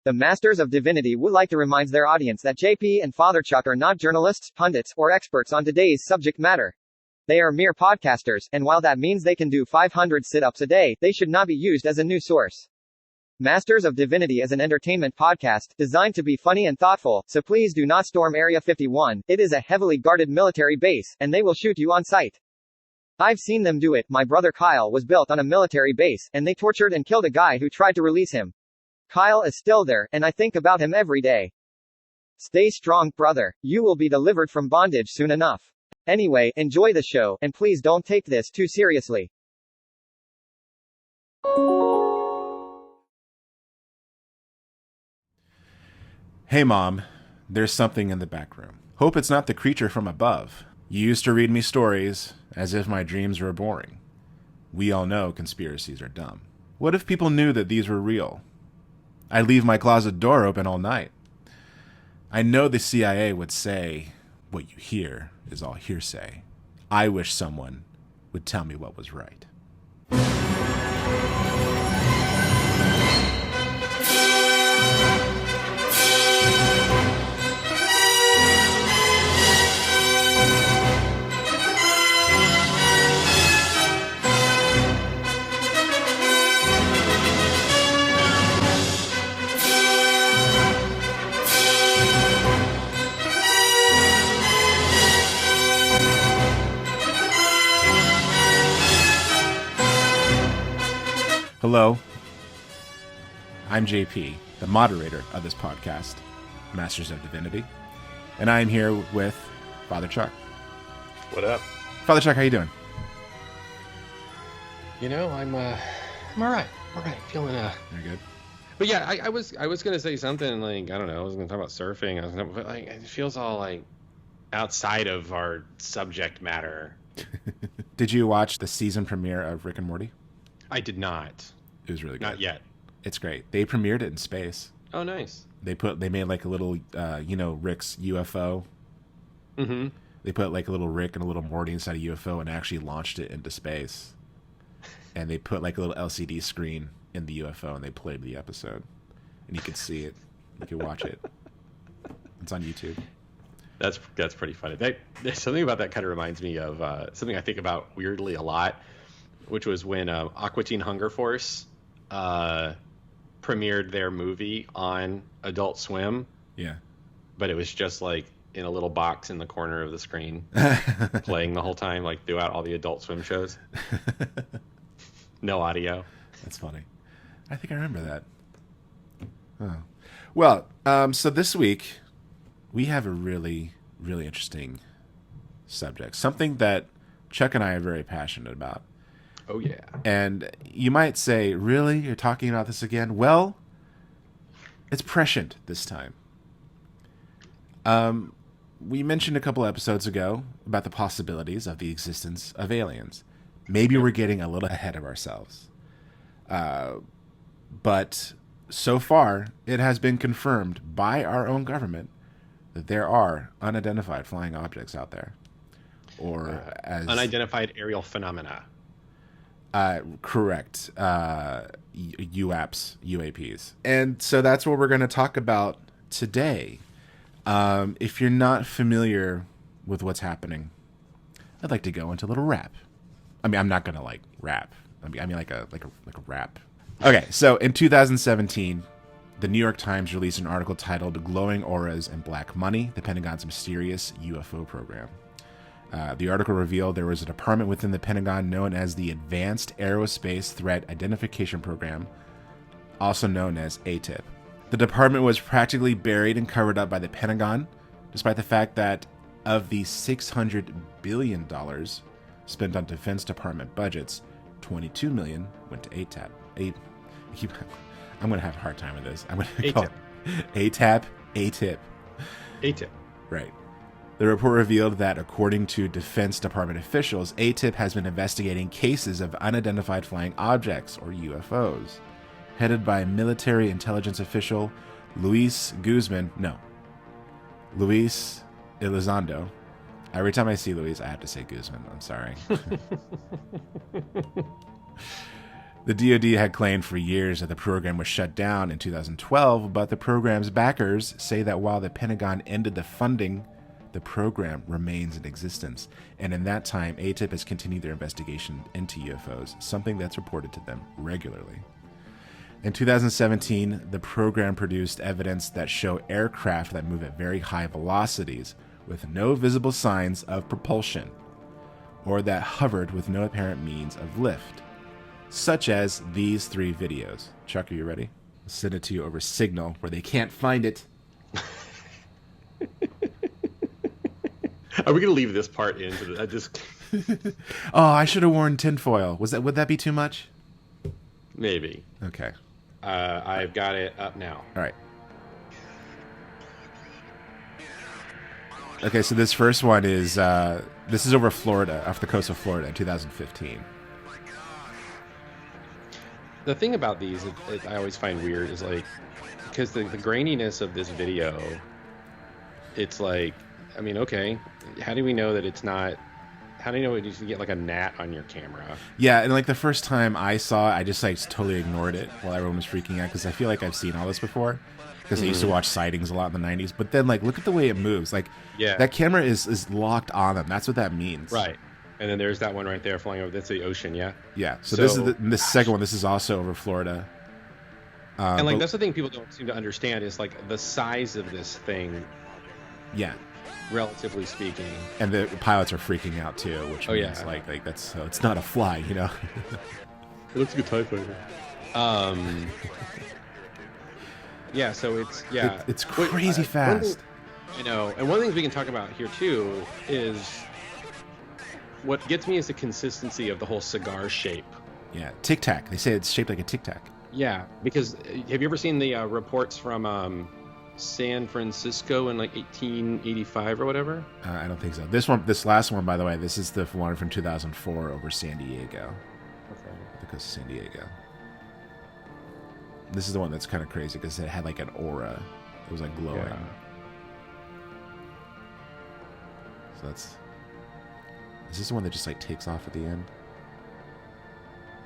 The Masters of Divinity would like to remind their audience that JP and Father Chuck are not journalists, pundits, or experts on today's subject matter. They are mere podcasters, and while that means they can do 500 sit-ups a day, they should not be used as a news source. Masters of Divinity is an entertainment podcast, designed to be funny and thoughtful, so please do not storm Area 51, it is a heavily guarded military base, and they will shoot you on sight. I've seen them do it. My brother Kyle was built on a military base, and they tortured and killed a guy who tried to release him. Kyle is still there, and I think about him every day. Stay strong, brother. You will be delivered from bondage soon enough. Anyway, enjoy the show, and please don't take this too seriously. Hey Mom, there's something in the back room. Hope it's not the creature from above. You used to read me stories as if my dreams were boring. We all know conspiracies are dumb. What if people knew that these were real? I leave my closet door open all night. I know the CIA would say, what you hear is all hearsay. I wish someone would tell me what was right. Hello, I'm JP, the moderator of this podcast, Masters of Divinity, and I am here with Father Chuck. What up? Father Chuck, how you doing? You know, I'm all right, feeling You're good. But yeah, I was gonna say something like, I don't know, I was gonna talk about surfing. But like, it feels all like outside of our subject matter. Did you watch the season premiere of Rick and Morty? I did not. It was really good. Not yet. It's great. They premiered it in space. Oh, nice. They made like a little, Rick's UFO. Mm-hmm. They put like a little Rick and a little Morty inside a UFO and actually launched it into space. And they put like a little LCD screen in the UFO and they played the episode. And you could see it. You could watch it. It's on YouTube. That's pretty funny. Something about that kind of reminds me of something I think about weirdly a lot, which was when Aqua Teen Hunger Force premiered their movie on Adult Swim. Yeah. But it was just like in a little box in the corner of the screen, playing the whole time, like throughout all the Adult Swim shows. No audio. That's funny. I think I remember that. Oh. Well, so this week we have a really, really interesting subject. Something that Chuck and I are very passionate about. Oh, yeah. And you might say, really? You're talking about this again? Well, it's prescient this time. We mentioned a couple episodes ago about the possibilities of the existence of aliens. Maybe we're getting a little ahead of ourselves. But so far, it has been confirmed by our own government that there are unidentified flying objects out there. Or as unidentified aerial phenomena. Correct. UAPs. And so that's what we're going to talk about today. If you're not familiar with what's happening, I'd like to go into a little rap. I mean, I'm not going to like rap. I mean like a rap. Okay. So in 2017, the New York Times released an article titled "Glowing Auras and Black Money: The Pentagon's Mysterious UFO Program." The article revealed there was a department within the Pentagon known as the Advanced Aerospace Threat Identification Program, also known as ATIP. The department was practically buried and covered up by the Pentagon, despite the fact that of the $600 billion spent on Defense Department budgets, $22 million went to ATIP. I'm going to have a hard time with this. I'm going to call it ATIP. ATIP. Right. The report revealed that, according to Defense Department officials, ATIP has been investigating cases of unidentified flying objects, or UFOs, headed by military intelligence official Luis Elizondo. Every time I see Luis, I have to say Guzman. I'm sorry. The DoD had claimed for years that the program was shut down in 2012, but the program's backers say that while the Pentagon ended the funding, the program remains in existence. And in that time, ATIP has continued their investigation into UFOs, something that's reported to them regularly. In 2017, the program produced evidence that show aircraft that move at very high velocities with no visible signs of propulsion, or that hovered with no apparent means of lift, such as these 3 videos. Chuck, are you ready? I'll send it to you over Signal, where they can't find it. Are we going to leave this part into the... Oh, I should have worn tinfoil. Would that be too much? Maybe. Okay. I've got it up now. All right. Okay, so this first one is this is over Florida, off the coast of Florida in 2015. The thing about these, I always find weird, is like, because the graininess of this video, it's like, I mean, okay, how do we know that it's not? How do you know you can get like a gnat on your camera? Yeah, and like the first time I saw it, I just like totally ignored it while everyone was freaking out because I feel like I've seen all this before. Because I used to watch sightings a lot in the 90s. But then, like, look at the way it moves. Like, that camera is locked on them. That's what that means. Right. And then there's that one right there flying over. That's the ocean, yeah? Yeah. So this is this second one. This is also over Florida. And, like, that's the thing people don't seem to understand is, like, the size of this thing. Yeah. Relatively speaking. And the pilots are freaking out, too. Which means, like that's... So it's not a fly, you know? It looks like a TIE fighter. Yeah, so it's it's crazy fast. I know, and one of the things we can talk about here too is what gets me is the consistency of the whole cigar shape. Yeah, Tic Tac. They say it's shaped like a Tic Tac. Yeah, because have you ever seen the reports from San Francisco in like 1885 or whatever? I don't think so. This last one, by the way, this is the one from 2004 over San Diego. Okay. The coast of San Diego. This is the one that's kind of crazy because it had like an aura. It was like glowing. Yeah. So that's... Is this the one that just like takes off at the end?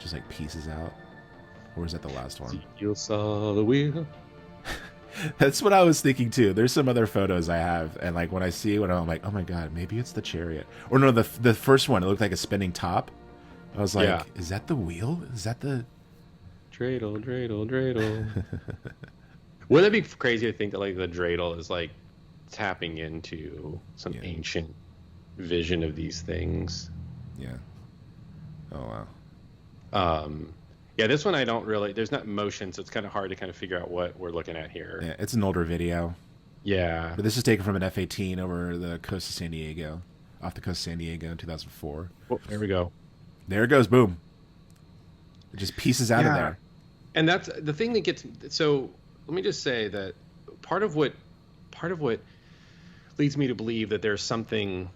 Just like pieces out? Or is that the last one? You saw the wheel. That's what I was thinking too. There's some other photos I have, and like when I see one, I'm like, oh my god, maybe it's the chariot. Or no, the first one, it looked like a spinning top. I was like, is that the wheel? Is that the... Dreidel, dreidel, dreidel. Wouldn't that be crazy to think that like the dreidel is like tapping into some ancient vision of these things? Yeah. Oh wow. Yeah, this one I don't really. There's not motion, so it's kind of hard to kind of figure out what we're looking at here. Yeah, it's an older video. Yeah. But this is taken from an F-18 over the coast of San Diego, off the coast of San Diego in 2004. Oh, there we go. There it goes. Boom. It just pieces out of there. And that's the thing that gets... So let me just say that part of what leads me to believe that there's something,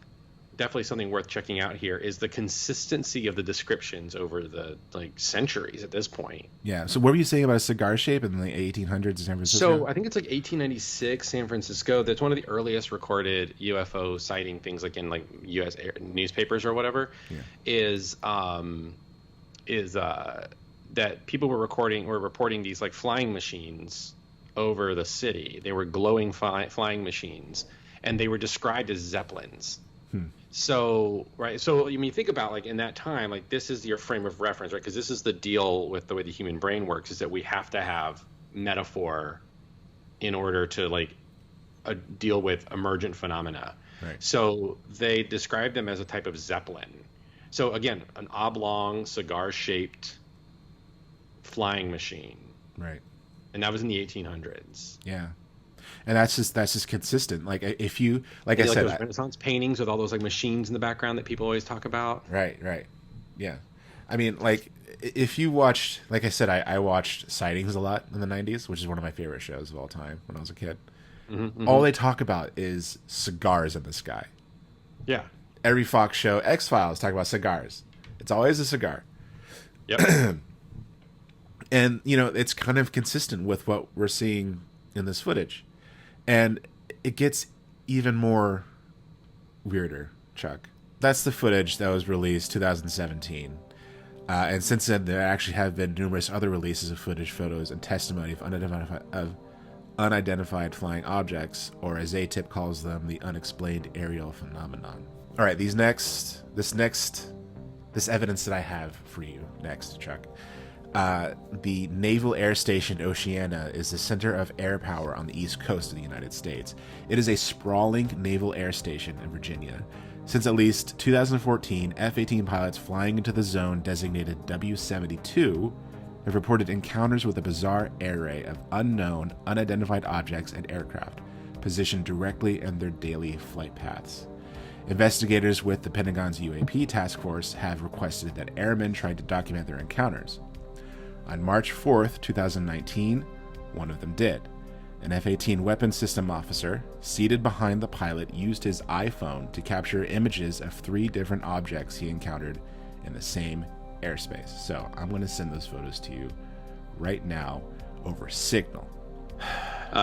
definitely something worth checking out here, is the consistency of the descriptions over the like centuries at this point. Yeah. So what were you saying about a cigar shape in the 1800s in San Francisco? So I think it's like 1896, San Francisco. That's one of the earliest recorded UFO sighting things, like in like U.S. newspapers or whatever. Yeah. Is that people were reporting these like flying machines over the city. They were glowing flying machines, and they were described as zeppelins. So when you think about like in that time, like this is your frame of reference, right? Because this is the deal with the way the human brain works, is that we have to have metaphor in order to like deal with emergent phenomena. Right. So they described them as a type of zeppelin. So again, an oblong cigar-shaped flying machine. Right. And that was in the 1800s. Yeah. And that's just consistent. Like if you, like I said, those Renaissance paintings with all those like machines in the background that people always talk about. Right. Yeah. I mean, like if you watched, like I said, I watched Sightings a lot in the 90s, which is one of my favorite shows of all time when I was a kid. Mm-hmm. All they talk about is cigars in the sky. Yeah. Every Fox show, X-Files, talk about cigars. It's always a cigar. Yep. And, you know, it's kind of consistent with what we're seeing in this footage. And it gets even more weirder, Chuck. That's the footage that was released 2017. And since then, there actually have been numerous other releases of footage, photos, and testimony of unidentified flying objects, or as ATIP calls them, the unexplained aerial phenomenon. All right, this evidence that I have for you next, Chuck. The Naval Air Station Oceana is the center of air power on the east coast of the United States. It is a sprawling naval air station in Virginia. Since at least 2014, F-18 pilots flying into the zone designated W-72 have reported encounters with a bizarre array of unknown, unidentified objects and aircraft positioned directly in their daily flight paths. Investigators with the Pentagon's UAP task force have requested that airmen try to document their encounters. On March 4th, 2019, one of them did. An F-18 weapons system officer, seated behind the pilot, used his iPhone to capture images of 3 different objects he encountered in the same airspace. So I'm going to send those photos to you right now over Signal.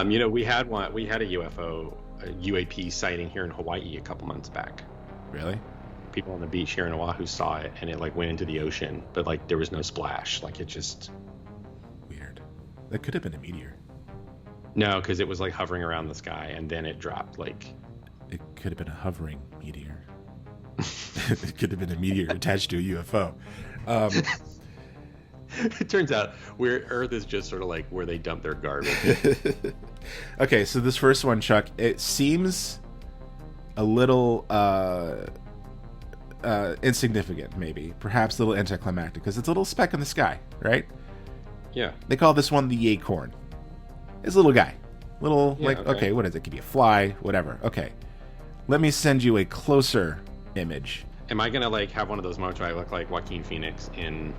We had a UFO, UAP sighting here in Hawaii a couple months back. Really? People on the beach here in Oahu saw it, and it went into the ocean, but there was no splash. It just weird. That could have been a meteor. No, because it was hovering around the sky, and then it dropped. It could have been a hovering meteor. It could have been a meteor attached to a UFO. It turns out Earth is just sort of where they dump their garbage. Okay, so this first one, Chuck, it seems a little insignificant, maybe. Perhaps a little anticlimactic, because it's a little speck in the sky, right? Yeah. They call this one the acorn. It's a little guy. Okay. Okay, what is it? It could be a fly, whatever. Okay. Let me send you a closer image. Am I going to have one of those moments where I look like Joaquin Phoenix in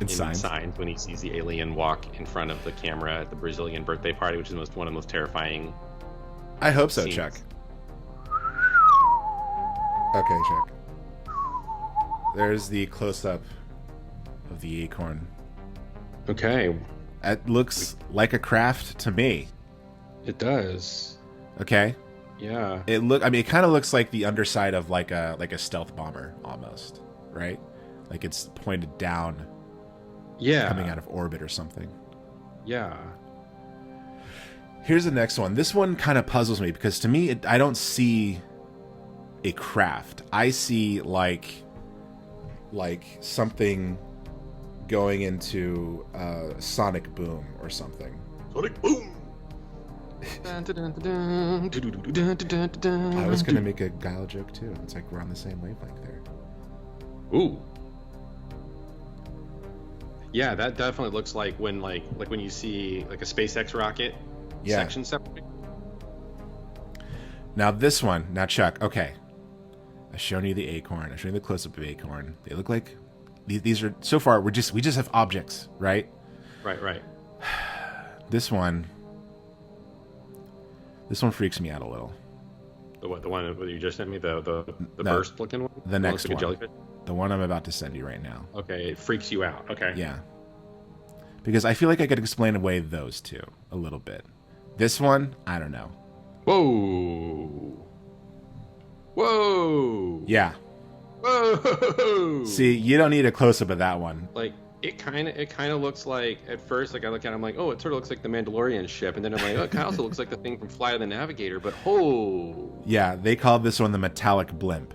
Signs when he sees the alien walk in front of the camera at the Brazilian birthday party, which is one of the most terrifying I hope so, scenes. Chuck. Okay, Chuck. There's the close-up of the acorn. Okay. It looks like a craft to me. It does. Okay. Yeah. It kind of looks like the underside of a stealth bomber almost, right? It's pointed down. Yeah. Coming out of orbit or something. Yeah. Here's the next one. This one kind of puzzles me because to me, I don't see a craft. I see something going into sonic boom or something. Sonic boom. I was gonna make a guile joke too. It's we're on the same wavelength there. Ooh. Yeah, that definitely looks like when when you see a SpaceX rocket section separate. Now this one, Chuck. Okay, I've shown you the acorn. I've shown you the close-up of acorn. They look like these are so far. We just have objects, right? Right. This one freaks me out a little. The one that you just sent me, the burst looking one. The next one. Jellyfish? The one I'm about to send you right now. Okay, it freaks you out. Okay. Yeah. Because I feel like I could explain away those two a little bit. This one, I don't know. Whoa. Yeah. Whoa. See, you don't need a close-up of that one. It kind of looks like, at first, I look at it, I'm like, oh, it sort of looks like the Mandalorian ship, and then I'm like, oh, it kind of also looks like the thing from Flight of the Navigator, but yeah, they called this one the metallic blimp.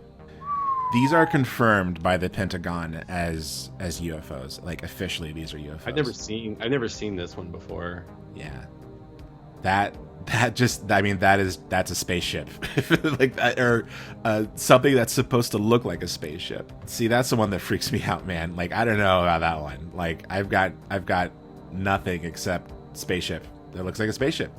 These are confirmed by the Pentagon as UFOs. Officially, these are UFOs. I've never seen this one before. Yeah, that's a spaceship, that, or something that's supposed to look like a spaceship. See, that's the one that freaks me out, man. I don't know about that one. I've got nothing except spaceship that looks like a spaceship.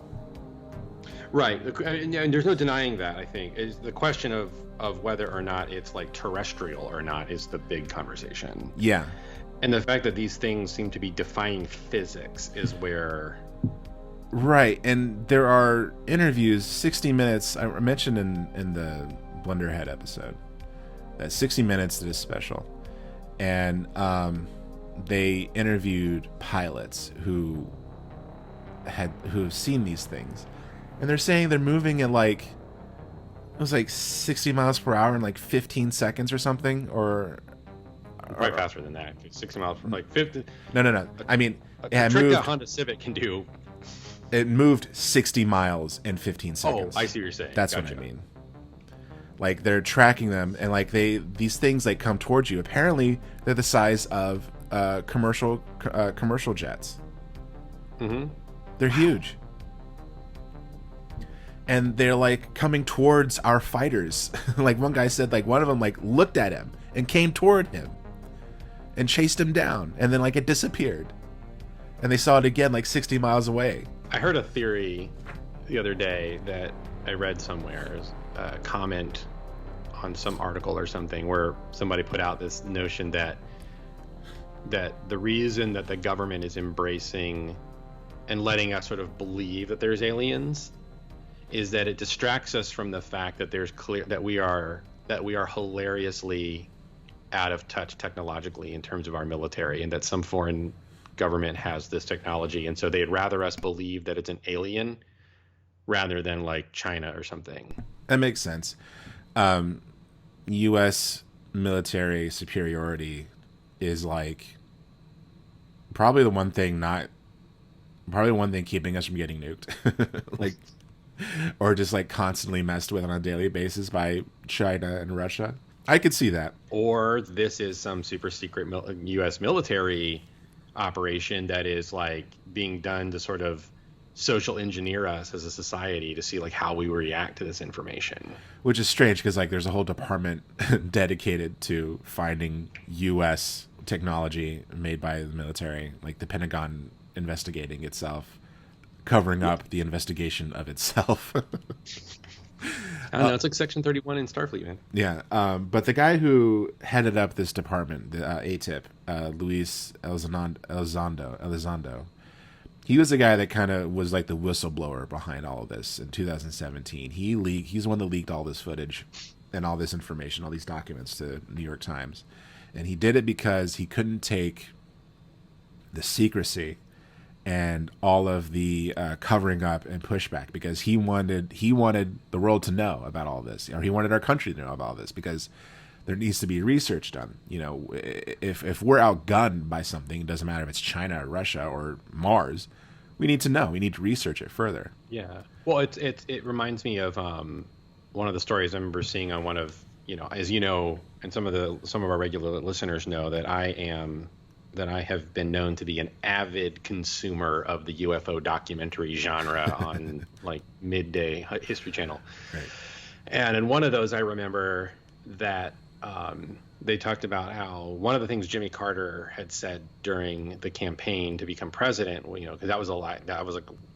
Right, and there's no denying that. I think is the question of whether or not it's terrestrial or not is the big conversation. Yeah, and the fact that these things seem to be defying physics is where. Right, and there are interviews, 60 Minutes, I mentioned in the Blunderhead episode, that 60 Minutes did a special, and they interviewed pilots who've seen these things, and they're saying they're moving at it was 60 miles per hour in 15 seconds or something, or Probably faster than that. 60 miles, like 50. No. I mean, a trick that Honda Civic can do. It moved 60 miles in 15 seconds. Oh, I see what you're saying. That's Gotcha. what I mean. Like, they're tracking them, and like these things like come towards you. Apparently, they're the size of commercial jets. Mm-hmm. They're huge, and they're like coming towards our fighters. Like, one guy said, like, one of them like looked at him and came toward him and chased him down, and then like it disappeared, and they saw it again like 60 miles away. I heard a theory the other day that I read somewhere, a comment on some article or something, where somebody put out this notion that the reason that the government is embracing and letting us sort of believe that there's aliens is that it distracts us from the fact that that we are hilariously out of touch technologically in terms of our military, and that some foreign government has this technology, and so they'd rather us believe that it's an alien rather than like China or something. That makes sense. U.S. military superiority is like probably the one thing keeping us from getting nuked, like, or just like constantly messed with on a daily basis by China and Russia. I could see that. Or this is some super secret U.S. military operation that is like being done to sort of social engineer us as a society to see like how we react to this information. Which is strange, because like there's a whole department dedicated to finding U.S. technology made by the military, like the Pentagon investigating itself, covering up the investigation of itself. I don't know, it's like Section 31 in Starfleet, man. Yeah, but the guy who headed up this department, the ATIP, Luis Elizondo, he was the guy that kind of was like the whistleblower behind all of this in 2017. He's the one that leaked all this footage and all this information, all these documents to New York Times. And he did it because he couldn't take the secrecy and all of the covering up and pushback, because he wanted the world to know about all this, or he wanted our country to know about all this, because there needs to be research done. You know, if we're outgunned by something, it doesn't matter if it's China or Russia or Mars, we need to know. We need to research it further. Yeah. Well, it reminds me of one of the stories I remember seeing on one of, as you know, and some of our regular listeners know that I have been known to be an avid consumer of the UFO documentary genre on like midday History Channel. Right. And in one of those, I remember that they talked about how one of the things Jimmy Carter had said during the campaign to become president, because that was like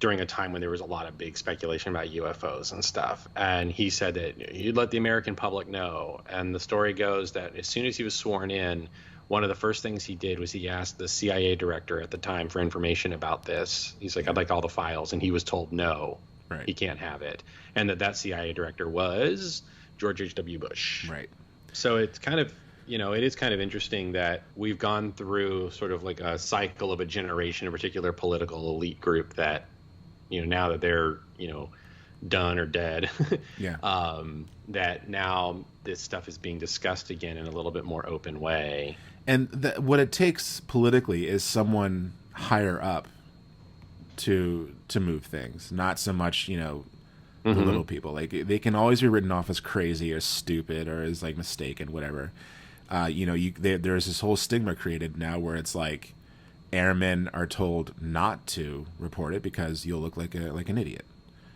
during a time when there was a lot of big speculation about UFOs and stuff. And he said that he'd let the American public know. And the story goes that as soon as he was sworn in, one of the first things he did was he asked the CIA director at the time for information about this. He's like, I'd like all the files. And he was told, no, right, he can't have it. And that CIA director was George H.W. Bush. Right. So it's kind of, it is kind of interesting that we've gone through sort of like a cycle of a generation, a particular political elite group that, now that they're, done or dead, yeah. That now this stuff is being discussed again in a little bit more open way. And what it takes politically is someone higher up to move things, not so much, the little people. Like, they can always be written off as crazy or stupid or as like mistaken, whatever. There's this whole stigma created now where it's like airmen are told not to report it because you'll look like an idiot.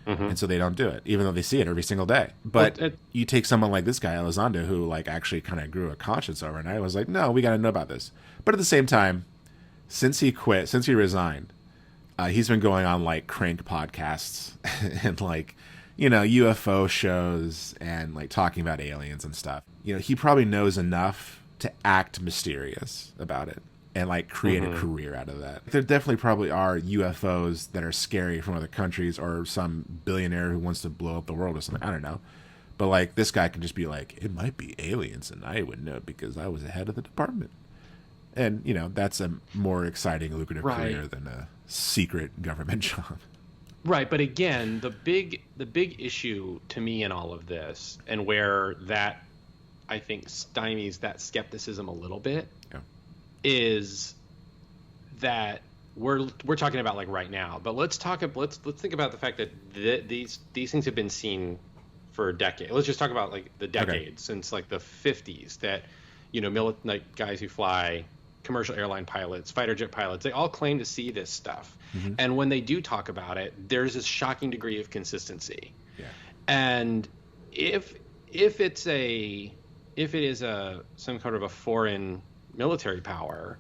Mm-hmm. And so they don't do it, even though they see it every single day. But you take someone like this guy, Elizondo, who like actually kind of grew a conscience overnight. I was like, no, we got to know about this. But at the same time, since he resigned, he's been going on like crank podcasts and like, UFO shows and like talking about aliens and stuff. He probably knows enough to act mysterious about it and like create a career out of that. There definitely probably are UFOs that are scary from other countries, or some billionaire who wants to blow up the world or something. I don't know. But like, this guy can just be like, it might be aliens and I would know because I was the head of the department. And, that's a more exciting, lucrative career than a secret government job. Right, but again, the big issue to me in all of this, and where that I think stymies that skepticism a little bit Yeah. is that we're talking about like right now, but let's think about the fact that these things have been seen for decades. Let's just talk about like the decades since like the 50s that, you know, like guys who fly, commercial airline pilots, fighter jet pilots, they all claim to see this stuff. Mm-hmm. And when they do talk about it, there's this shocking degree of consistency. Yeah. And if it is some kind of a foreign military power,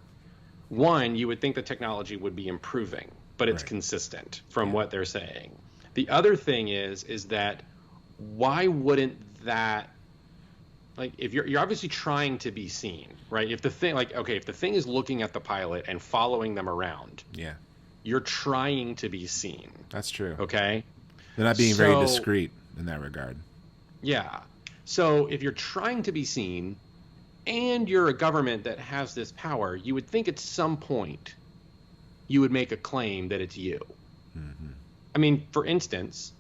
one, you would think the technology would be improving, but it's consistent from what they're saying. The other thing is that why wouldn't that, like, if you're obviously trying to be seen, right? If the thing, like, okay, if the thing is looking at the pilot and following them around, you're trying to be seen. That's true. Okay. They're not being very discreet in that regard. Yeah. So if you're trying to be seen and you're a government that has this power, you would think at some point you would make a claim that it's you. Mm-hmm. I mean, for instance,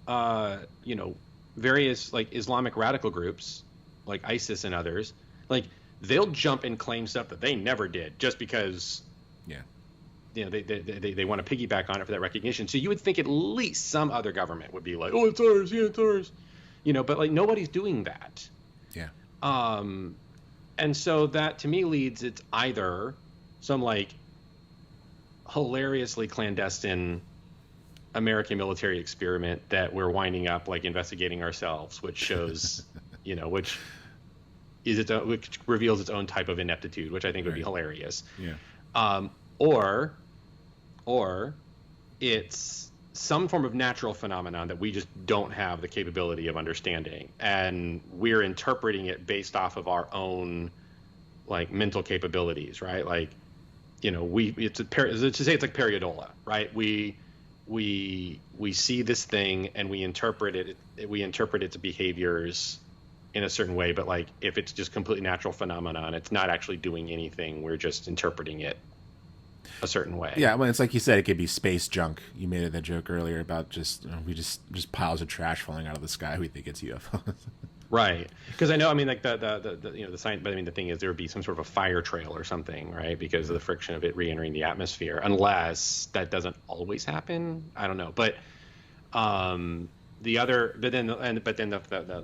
you know, various like Islamic radical groups like ISIS and others, like they'll jump and claim stuff that they never did just because, you know, they want to piggyback on it for that recognition. So you would think at least some other government would be like, oh, it's ours, yeah, it's ours, you know, but like nobody's doing that. Yeah. And so that to me leads, it's either some like hilariously clandestine American military experiment that we're winding up like investigating ourselves, which shows, you know, which reveals its own type of ineptitude, which I think would be hilarious. Yeah. Or it's some form of natural phenomenon that we just don't have the capability of understanding, and we're interpreting it based off of our own like mental capabilities, right? Like, you know, let's just say it's like periodola, right? We see this thing and we interpret its behaviors in a certain way, but like if it's just completely natural phenomenon, it's not actually doing anything, we're just interpreting it a certain way. Yeah, well, it's like you said, it could be space junk. You made that joke earlier about just just piles of trash falling out of the sky. We think it's UFOs. Right, because I know, I mean, like the you know, the science, but I mean, the thing is, there would be some sort of a fire trail or something, right? Because of the friction of it re-entering the atmosphere, unless that doesn't always happen. I don't know, but the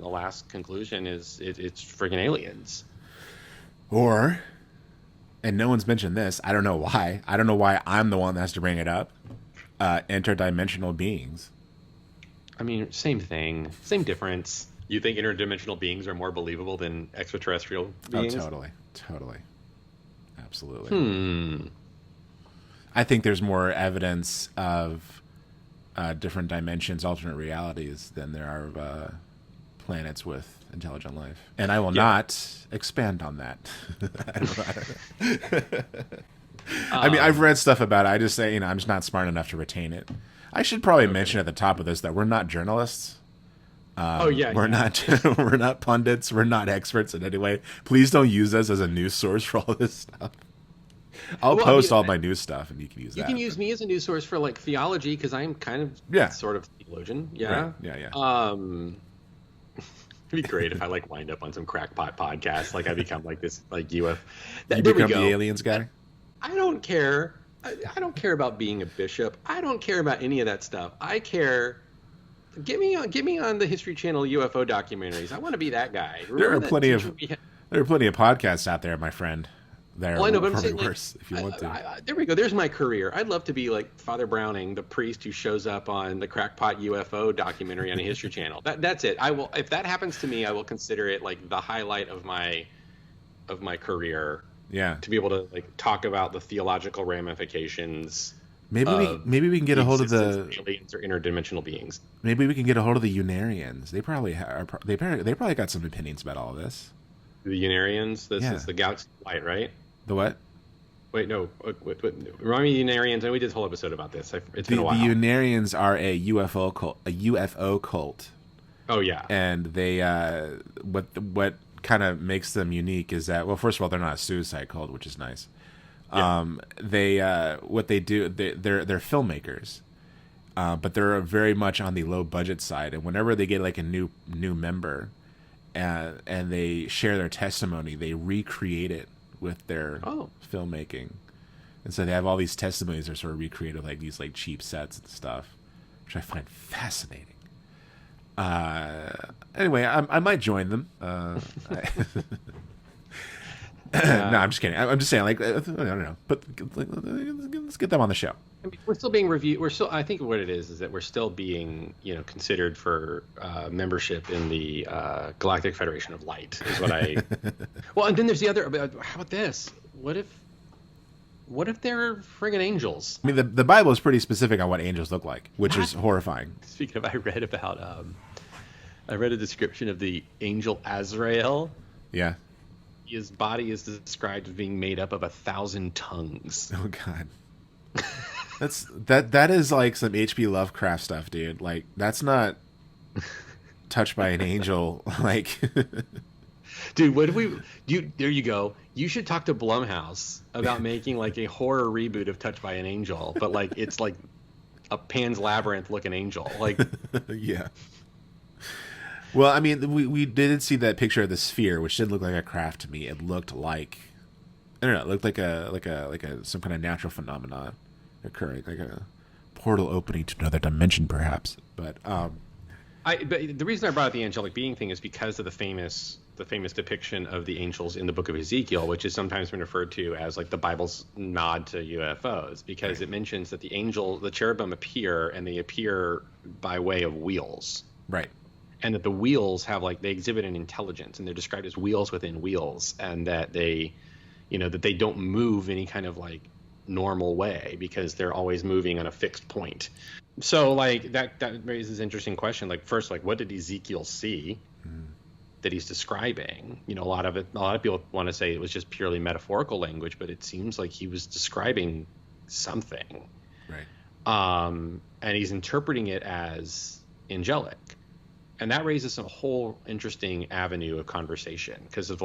last conclusion is it's friggin' aliens. Or, and no one's mentioned this. I don't know why. I don't know why I'm the one that has to bring it up. Interdimensional beings. I mean, same thing, same difference. You think interdimensional beings are more believable than extraterrestrial beings? Oh, totally. Absolutely. I think there's more evidence of different dimensions, alternate realities, than there are of planets with intelligent life. And I will not expand on that. I mean, I've read stuff about it. I just say, you know, I'm just not smart enough to retain it. I should probably mention at the top of this that we're not journalists. We're not pundits. We're not experts in any way. Please don't use us as a news source for all this stuff. I'll post all my news stuff, and you can use that. You can use me as a news source for like theology, because I'm kind of sort of theologian. Yeah. Right. Yeah. It'd be great if I like wind up on some crackpot podcast, like I become like this like UFO. You become the aliens guy. I don't care. I don't care about being a bishop. I don't care about any of that stuff. I care. Get me on the History Channel UFO documentaries. I want to be that guy. There are plenty of podcasts out there, my friend. Well, I know, but I'm saying, worse, if you want to. There we go. There's my career. I'd love to be like Father Browning, the priest who shows up on the crackpot UFO documentary on a History Channel. That's it. I will. If that happens to me, I will consider it like the highlight of my career. Yeah. To be able to like talk about the theological ramifications. Maybe we can get a hold of the aliens or interdimensional beings. Maybe we can get a hold of the Unarians. They probably got some opinions about all of this. The Unarians. This is the galaxy of light, right? The what? Wait, no. Remind me of the Unarians. And we did a whole episode about this. It's been a while. The Unarians are a UFO cult. Oh yeah. And they what kind of makes them unique is that, well, first of all, they're not a suicide cult, which is nice. Yeah. What they do, they're filmmakers, but they're very much on the low budget side. And whenever they get like a new member, and they share their testimony. They recreate it with their filmmaking, and so they have all these testimonies that are sort of recreated like these like cheap sets and stuff, which I find fascinating. Anyway, I might join them. No, I'm just kidding. I'm just saying, like, I don't know, but let's get them on the show. I mean, we're still being reviewed. I think what it is that we're still being, considered for membership in the Galactic Federation of Light. Is what I. Well, and then there's the other. How about this? What if they're friggin' angels? I mean, the Bible is pretty specific on what angels look like, which is horrifying. Speaking of, I read a description of the angel Azrael. Yeah. His body is described as being made up of 1,000 tongues. Oh God, that is like some H.P. Lovecraft stuff, dude. Like that's not touched by an angel. Like, dude, there you go. You should talk to Blumhouse about making like a horror reboot of Touched by an Angel, but like it's like a Pan's Labyrinth looking angel. Like, yeah. Well, I mean, we did see that picture of the sphere, which didn't look like a craft to me. It looked like, I don't know, it looked like a some kind of natural phenomenon occurring, like a portal opening to another dimension, perhaps. But but the reason I brought up the angelic being thing is because of the famous depiction of the angels in the Book of Ezekiel, which is sometimes been referred to as like the Bible's nod to UFOs, because it mentions that the cherubim appear, and they appear by way of wheels. Right. And that the wheels have they exhibit an intelligence, and they're described as wheels within wheels, and that they don't move any kind of like normal way because they're always moving on a fixed point. So like that raises an interesting question. Like first, like what did Ezekiel see that he's describing? A lot of people want to say it was just purely metaphorical language, but it seems like he was describing something. Right. And he's interpreting it as angelic. And that raises a whole interesting avenue of conversation because of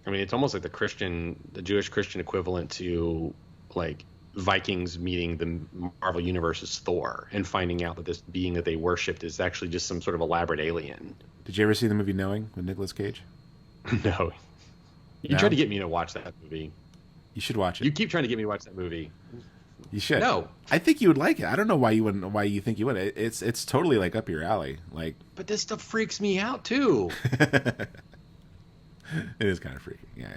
it's almost like the Jewish Christian equivalent to like Vikings meeting the Marvel Universe's Thor and finding out that this being that they worshipped is actually just some sort of elaborate alien. Did you ever see the movie Knowing with Nicolas Cage? No. You tried to get me to watch that movie. You should watch it. You keep trying to get me to watch that movie. You should. No, I think you would like it. I don't know why you wouldn't. Why you think you would? It's totally like up your alley. Like, but this stuff freaks me out too. It is kind of freaky. Yeah.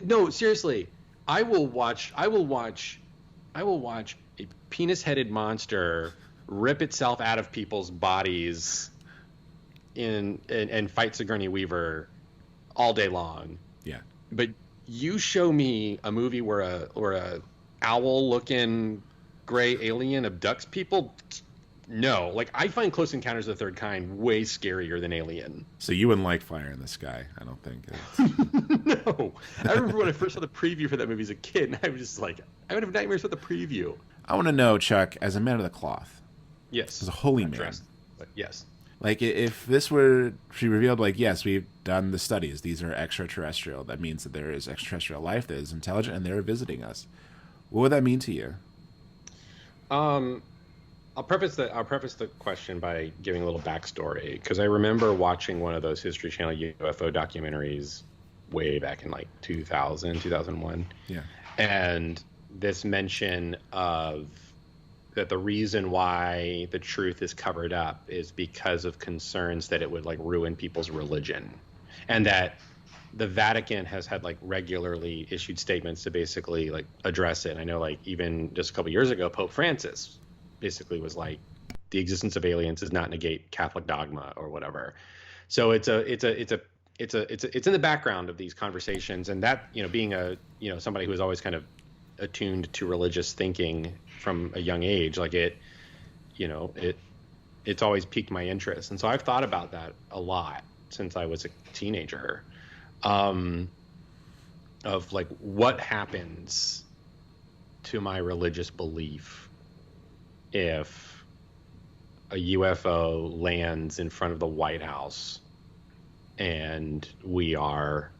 No, seriously. I will watch a penis-headed monster rip itself out of people's bodies and fight Sigourney Weaver all day long. Yeah. But you show me a movie where a owl-looking gray alien abducts people. No, like I find Close Encounters of the Third Kind way scarier than Alien. So you wouldn't like Fire in the Sky, I don't think. No, I remember when I first saw the preview for that movie as a kid, and I was just like, I would have nightmares with the preview. I want to know, Chuck, as a man of the cloth. Yes. As a holy man. Dressed, but yes. Like if this were to be revealed, like yes, we've done the studies. These are extraterrestrial. That means that there is extraterrestrial life that is intelligent, and they're visiting us. What would that mean to you? I'll preface the question by giving a little backstory, because I remember watching one of those History Channel UFO documentaries way back in like 2000, 2001. Yeah. And this mention of that the reason why the truth is covered up is because of concerns that it would like ruin people's religion, and that the Vatican has had like regularly issued statements to basically like address it. I know like even just a couple years ago, Pope Francis basically was like, the existence of aliens does not negate Catholic dogma or whatever. So it's in the background of these conversations, and that, being somebody who is always kind of attuned to religious thinking from a young age, like it's always piqued my interest. And so I've thought about that a lot since I was a teenager. Of like what happens to my religious belief if a UFO lands in front of the White House and we are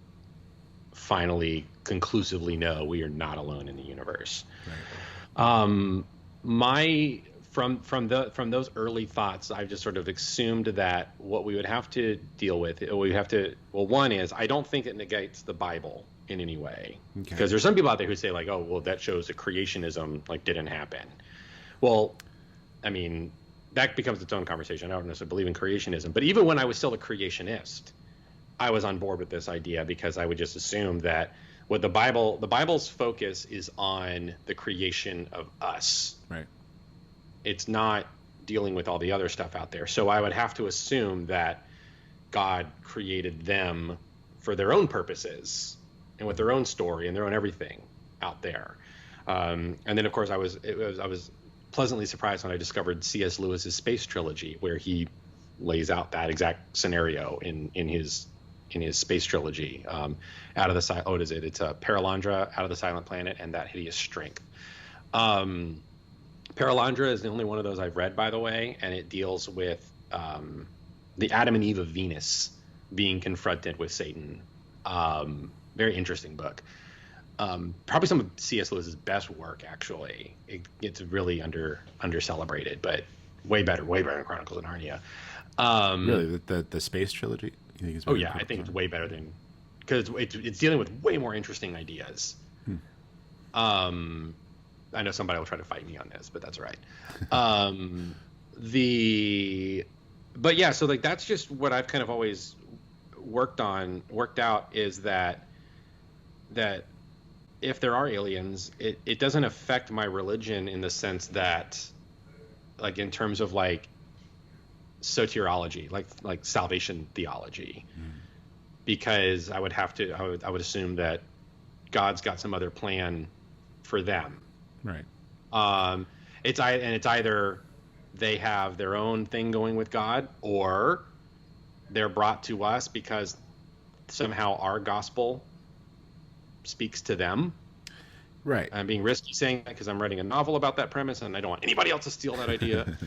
finally conclusively know we are not alone in the universe. Right. My from those early thoughts, I've just sort of assumed that what we would have to deal with, one is I don't think it negates the Bible in any way, because there's some people out there who say like, oh, well, that shows that creationism like didn't happen. Well, I mean, that becomes its own conversation. I don't necessarily believe in creationism, but even when I was still a creationist, I was on board with this idea because I would just assume that what the Bible's focus is on the creation of us. Right. It's not dealing with all the other stuff out there. So I would have to assume that God created them for their own purposes and with their own story and their own everything out there. And then, of course, I was pleasantly surprised when I discovered C.S. Lewis's Space Trilogy, where he lays out that exact scenario in his Space Trilogy. Out of the what is it? It's a Paralandra, Out of the Silent Planet, and That Hideous Strength. Paralandra is the only one of those I've read, by the way, and it deals with the Adam and Eve of Venus being confronted with Satan. Very interesting book. Probably some of C.S. Lewis's best work, actually. It's really under celebrated, but way better than Chronicles of Narnia. Really, the Space Trilogy? You think it's better? I think it's way better than, because it's dealing with way more interesting ideas. I know somebody will try to fight me on this, but that's all right. But yeah, so like that's just what I've kind of always worked out is that if there are aliens, it doesn't affect my religion in the sense that, like, in terms of like soteriology, like salvation theology, because I would assume that God's got some other plan for them. Right. It's either they have their own thing going with God, or they're brought to us because somehow our gospel speaks to them. Right. I'm being risky saying that because I'm writing a novel about that premise, and I don't want anybody else to steal that idea.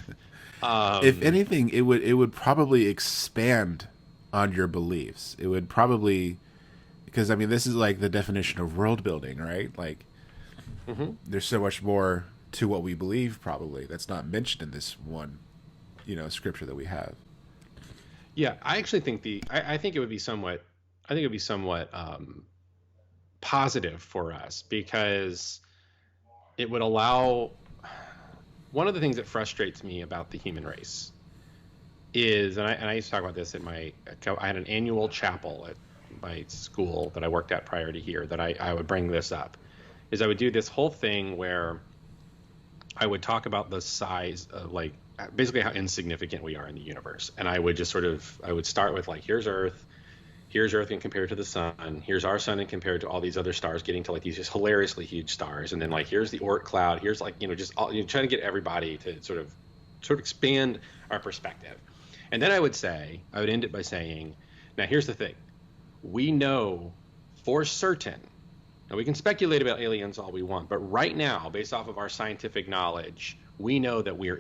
If anything, it would probably expand on your beliefs. It would probably, because I mean, this is like the definition of world building, right? Like, there's so much more to what we believe, probably, that's not mentioned in this one, scripture that we have. Yeah, I actually think I think it would be somewhat positive for us, because it would allow. One of the things that frustrates me about the human race is, and I used to talk about this I had an annual chapel at my school that I worked at prior to here, that I would bring this up, is I would do this whole thing where I would talk about the size of, like, basically how insignificant we are in the universe. And I would just I would start with, like, here's Earth and compared to the sun, here's our sun and compared to all these other stars, getting to like these just hilariously huge stars. And then, like, here's the Oort cloud, here's, like, just all, trying to get everybody to sort of expand our perspective. And then I would end it by saying, now here's the thing. We know for certain, now we can speculate about aliens all we want, but right now, based off of our scientific knowledge, we know that we're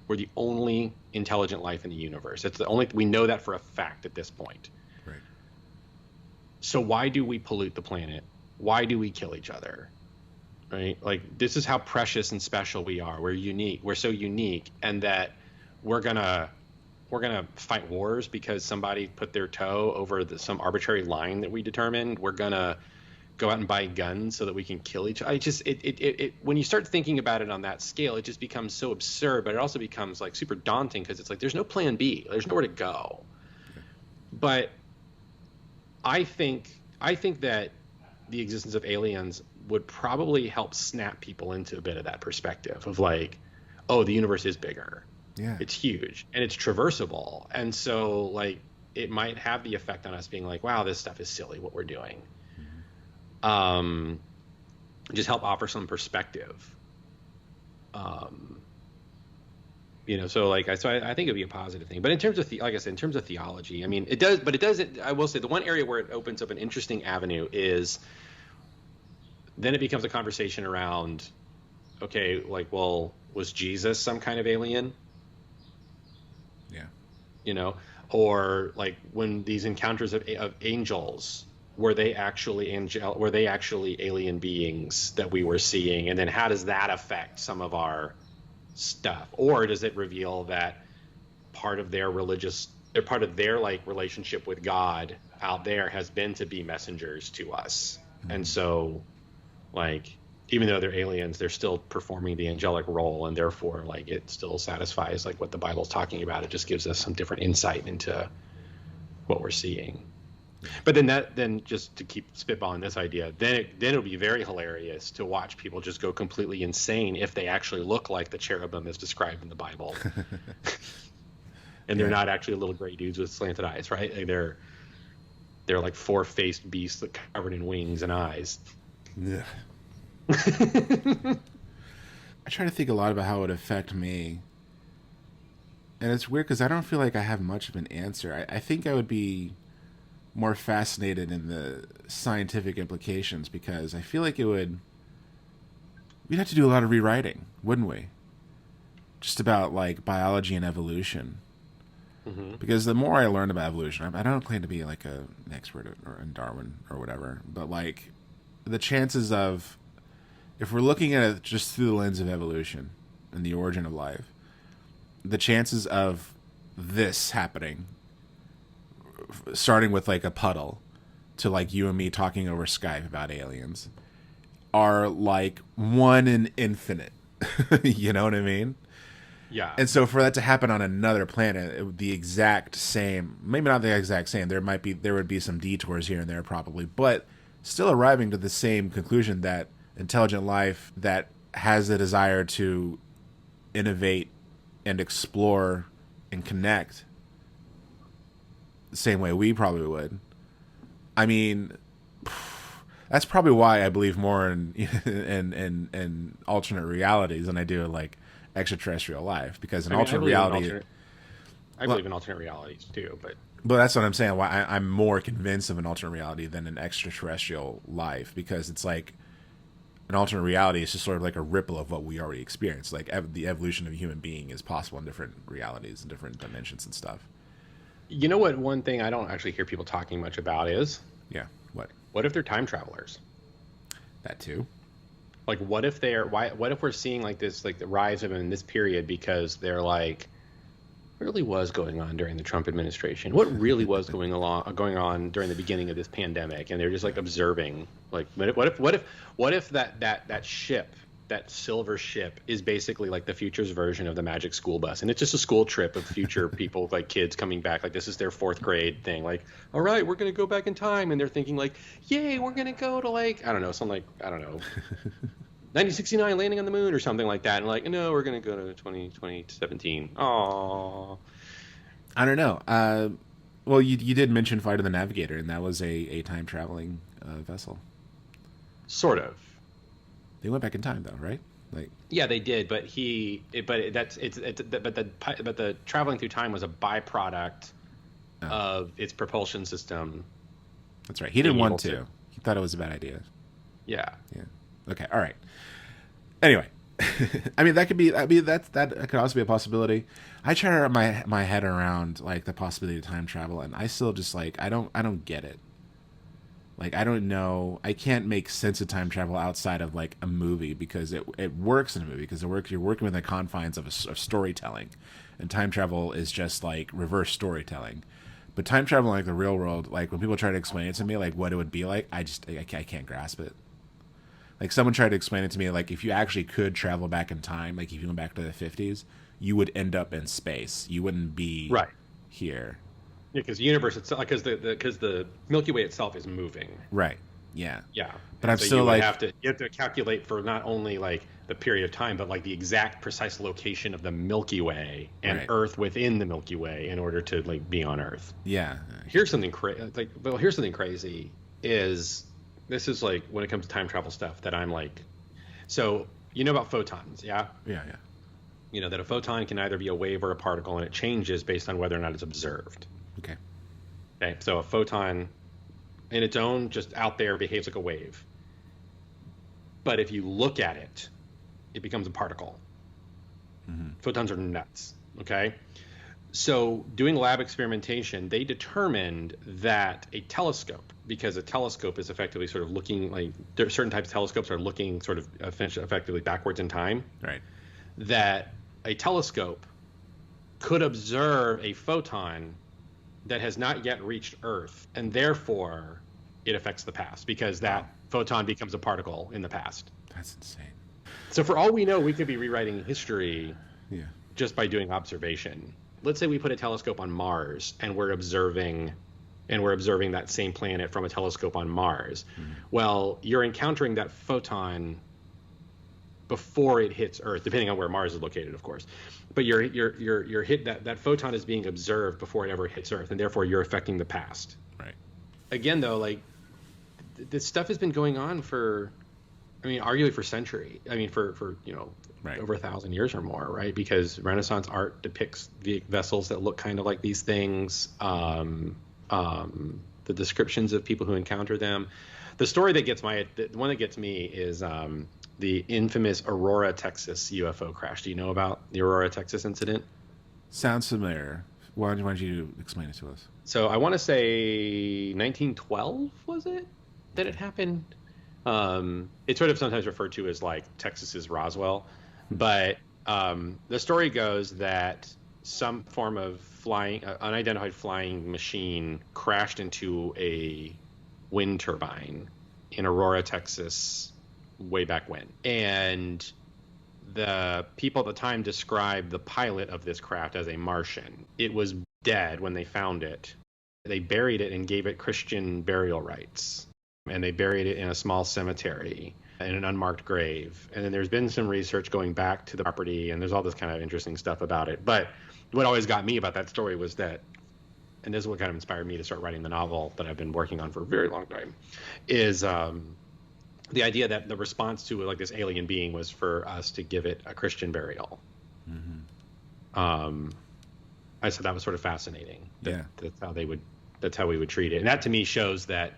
the only intelligent life in the universe. We know that for a fact at this point. Right. So why do we pollute the planet? Why do we kill each other? Right? Like, this is how precious and special we are. We're unique. We're so unique, and that we're gonna fight wars because somebody put their toe over some arbitrary line that we determined. We're gonna go out and buy guns so that we can kill each other. When you start thinking about it on that scale, it just becomes so absurd, but it also becomes like super daunting, because it's like there's no plan B. There's nowhere to go. But I think that the existence of aliens would probably help snap people into a bit of that perspective of, like, oh, the universe is bigger. Yeah. It's huge and it's traversable. And so, like, it might have the effect on us being like, wow, this stuff is silly, what we're doing. Just help offer some perspective. So I think it'd be a positive thing. But in terms of like I said, in terms of theology, I mean, it does. I will say the one area where it opens up an interesting avenue is then it becomes a conversation around, okay, like, well, was Jesus some kind of alien? Yeah. Or like when these encounters of angels, were they actually alien beings that we were seeing? And then how does that affect some of our stuff, or does it reveal that part of their religious, or part of their like relationship with God out there has been to be messengers to us, and so like even though they're aliens, they're still performing the angelic role, and therefore like it still satisfies like what the Bible's talking about. It just gives us some different insight into what we're seeing. But then just to keep spitballing this idea, then it'll be very hilarious to watch people just go completely insane if they actually look like the cherubim as described in the Bible, and they're not actually little gray dudes with slanted eyes, right? Like they're like four-faced beasts that covered in wings and eyes. Yeah. I try to think a lot about how it would affect me, and it's weird because I don't feel like I have much of an answer. I think I would be more fascinated in the scientific implications, because I feel like we'd have to do a lot of rewriting, wouldn't we? Just about like biology and evolution. Mm-hmm. Because the more I learn about evolution, I don't claim to be like an expert in Darwin or whatever, but like the chances of, if we're looking at it just through the lens of evolution and the origin of life, the chances of this happening, starting with like a puddle to like you and me talking over Skype about aliens, are like 1 in infinite. You know what I mean? Yeah. And so for that to happen on another planet, it would be the exact same. Maybe not the exact same. There would be some detours here and there probably, but still arriving to the same conclusion that intelligent life that has the desire to innovate and explore and connect the same way we probably would. I mean, that's probably why I believe more in alternate realities than I do like extraterrestrial life, because in alternate reality, I believe in alternate realities too, but that's what I'm saying. Why I'm more convinced of an alternate reality than an extraterrestrial life, because it's like an alternate reality is just sort of like a ripple of what we already experienced. Like the evolution of a human being is possible in different realities and different dimensions and stuff. You know what? One thing I don't actually hear people talking much about is, what if they're time travelers? That too. Like, what if we're seeing like this, like the rise of them in this period because they're like, what really was going on during the Trump administration? What really was going on during the beginning of this pandemic? And they're just like observing. Like, what if that ship, that silver ship, is basically like the future's version of the Magic School Bus, and it's just a school trip of future people, like kids coming back. Like this is their 4th grade thing. Like, all right, we're gonna go back in time, and they're thinking like, yay, we're gonna go to like I don't know 1969 landing on the moon or something like that, and like, no, we're gonna go to 2017. Aww. I don't know. Well, you did mention Flight of the Navigator, and that was a time traveling vessel. Sort of. They went back in time, though, right? Like, yeah, they did, but the traveling through time was a byproduct of its propulsion system. That's right. He didn't want to. He thought it was a bad idea. Yeah. Yeah. Okay. All right. Anyway, I mean that could also be a possibility. I try to wrap my head around like the possibility of time travel, and I still just like I don't get it. Like, I don't know. I can't make sense of time travel outside of like a movie, because it works in a movie, because you're working within the confines of storytelling, and time travel is just like reverse storytelling. But time travel in like the real world, like when people try to explain it to me, like what it would be like, I can't grasp it. Like someone tried to explain it to me, like if you actually could travel back in time, like if you went back to the 50s, you would end up in space. You wouldn't be here. Yeah, because the universe itself, because the Milky Way itself is moving. Right. Yeah. Yeah. But I'm still like, you have to calculate for not only like the period of time, but like the exact precise location of the Milky Way and Earth within the Milky Way in order to like be on Earth. Yeah. Here's something crazy is this is like when it comes to time travel stuff that I'm like, so you know about photons, yeah? Yeah. You know that a photon can either be a wave or a particle, and it changes based on whether or not it's observed. Okay. So a photon in its own, just out there, behaves like a wave. But if you look at it, it becomes a particle. Mm-hmm. Photons are nuts, okay? So doing lab experimentation, they determined that a telescope, because a telescope is effectively sort of looking like, certain types of telescopes are looking sort of effectively backwards in time. Right. That a telescope could observe a photon that has not yet reached Earth, and therefore it affects the past because that photon becomes a particle in the past. That's insane. So for all we know, we could be rewriting history Yeah. just by doing observation. Let's say we put a telescope on Mars and we're observing that same planet from a telescope on Mars. Well, you're encountering that photon before it hits Earth, depending on where Mars is located, of course. But you're hit that photon is being observed before it ever hits Earth, and therefore you're affecting the past. Right. Again, though, like this stuff has been going on for, I mean, arguably for centuries. I mean, for Right. over 1,000 years or more, right? Because Renaissance art depicts the vessels that look kind of like these things. The descriptions of people who encounter them. The story that the one that gets me is the infamous Aurora, Texas UFO crash. Do you know about the Aurora, Texas incident? Sounds familiar. Why don't you explain it to us? So I want to say 1912 was it that it happened? It's sort of sometimes referred to as like Texas's Roswell, but the story goes that some form of unidentified flying machine crashed into a wind turbine in Aurora, Texas, way back when. And the people at the time described the pilot of this craft as a Martian. It was dead when they found it. They buried it and gave it Christian burial rites. And they buried it in a small cemetery in an unmarked grave. And then there's been some research going back to the property, and there's all this kind of interesting stuff about it. But what always got me about that story was that, and this is what kind of inspired me to start writing the novel that I've been working on for a very long time, is the idea that the response to like this alien being was for us to give it a Christian burial. Mm-hmm. I said that was sort of fascinating. That's how we would treat it. And that to me shows that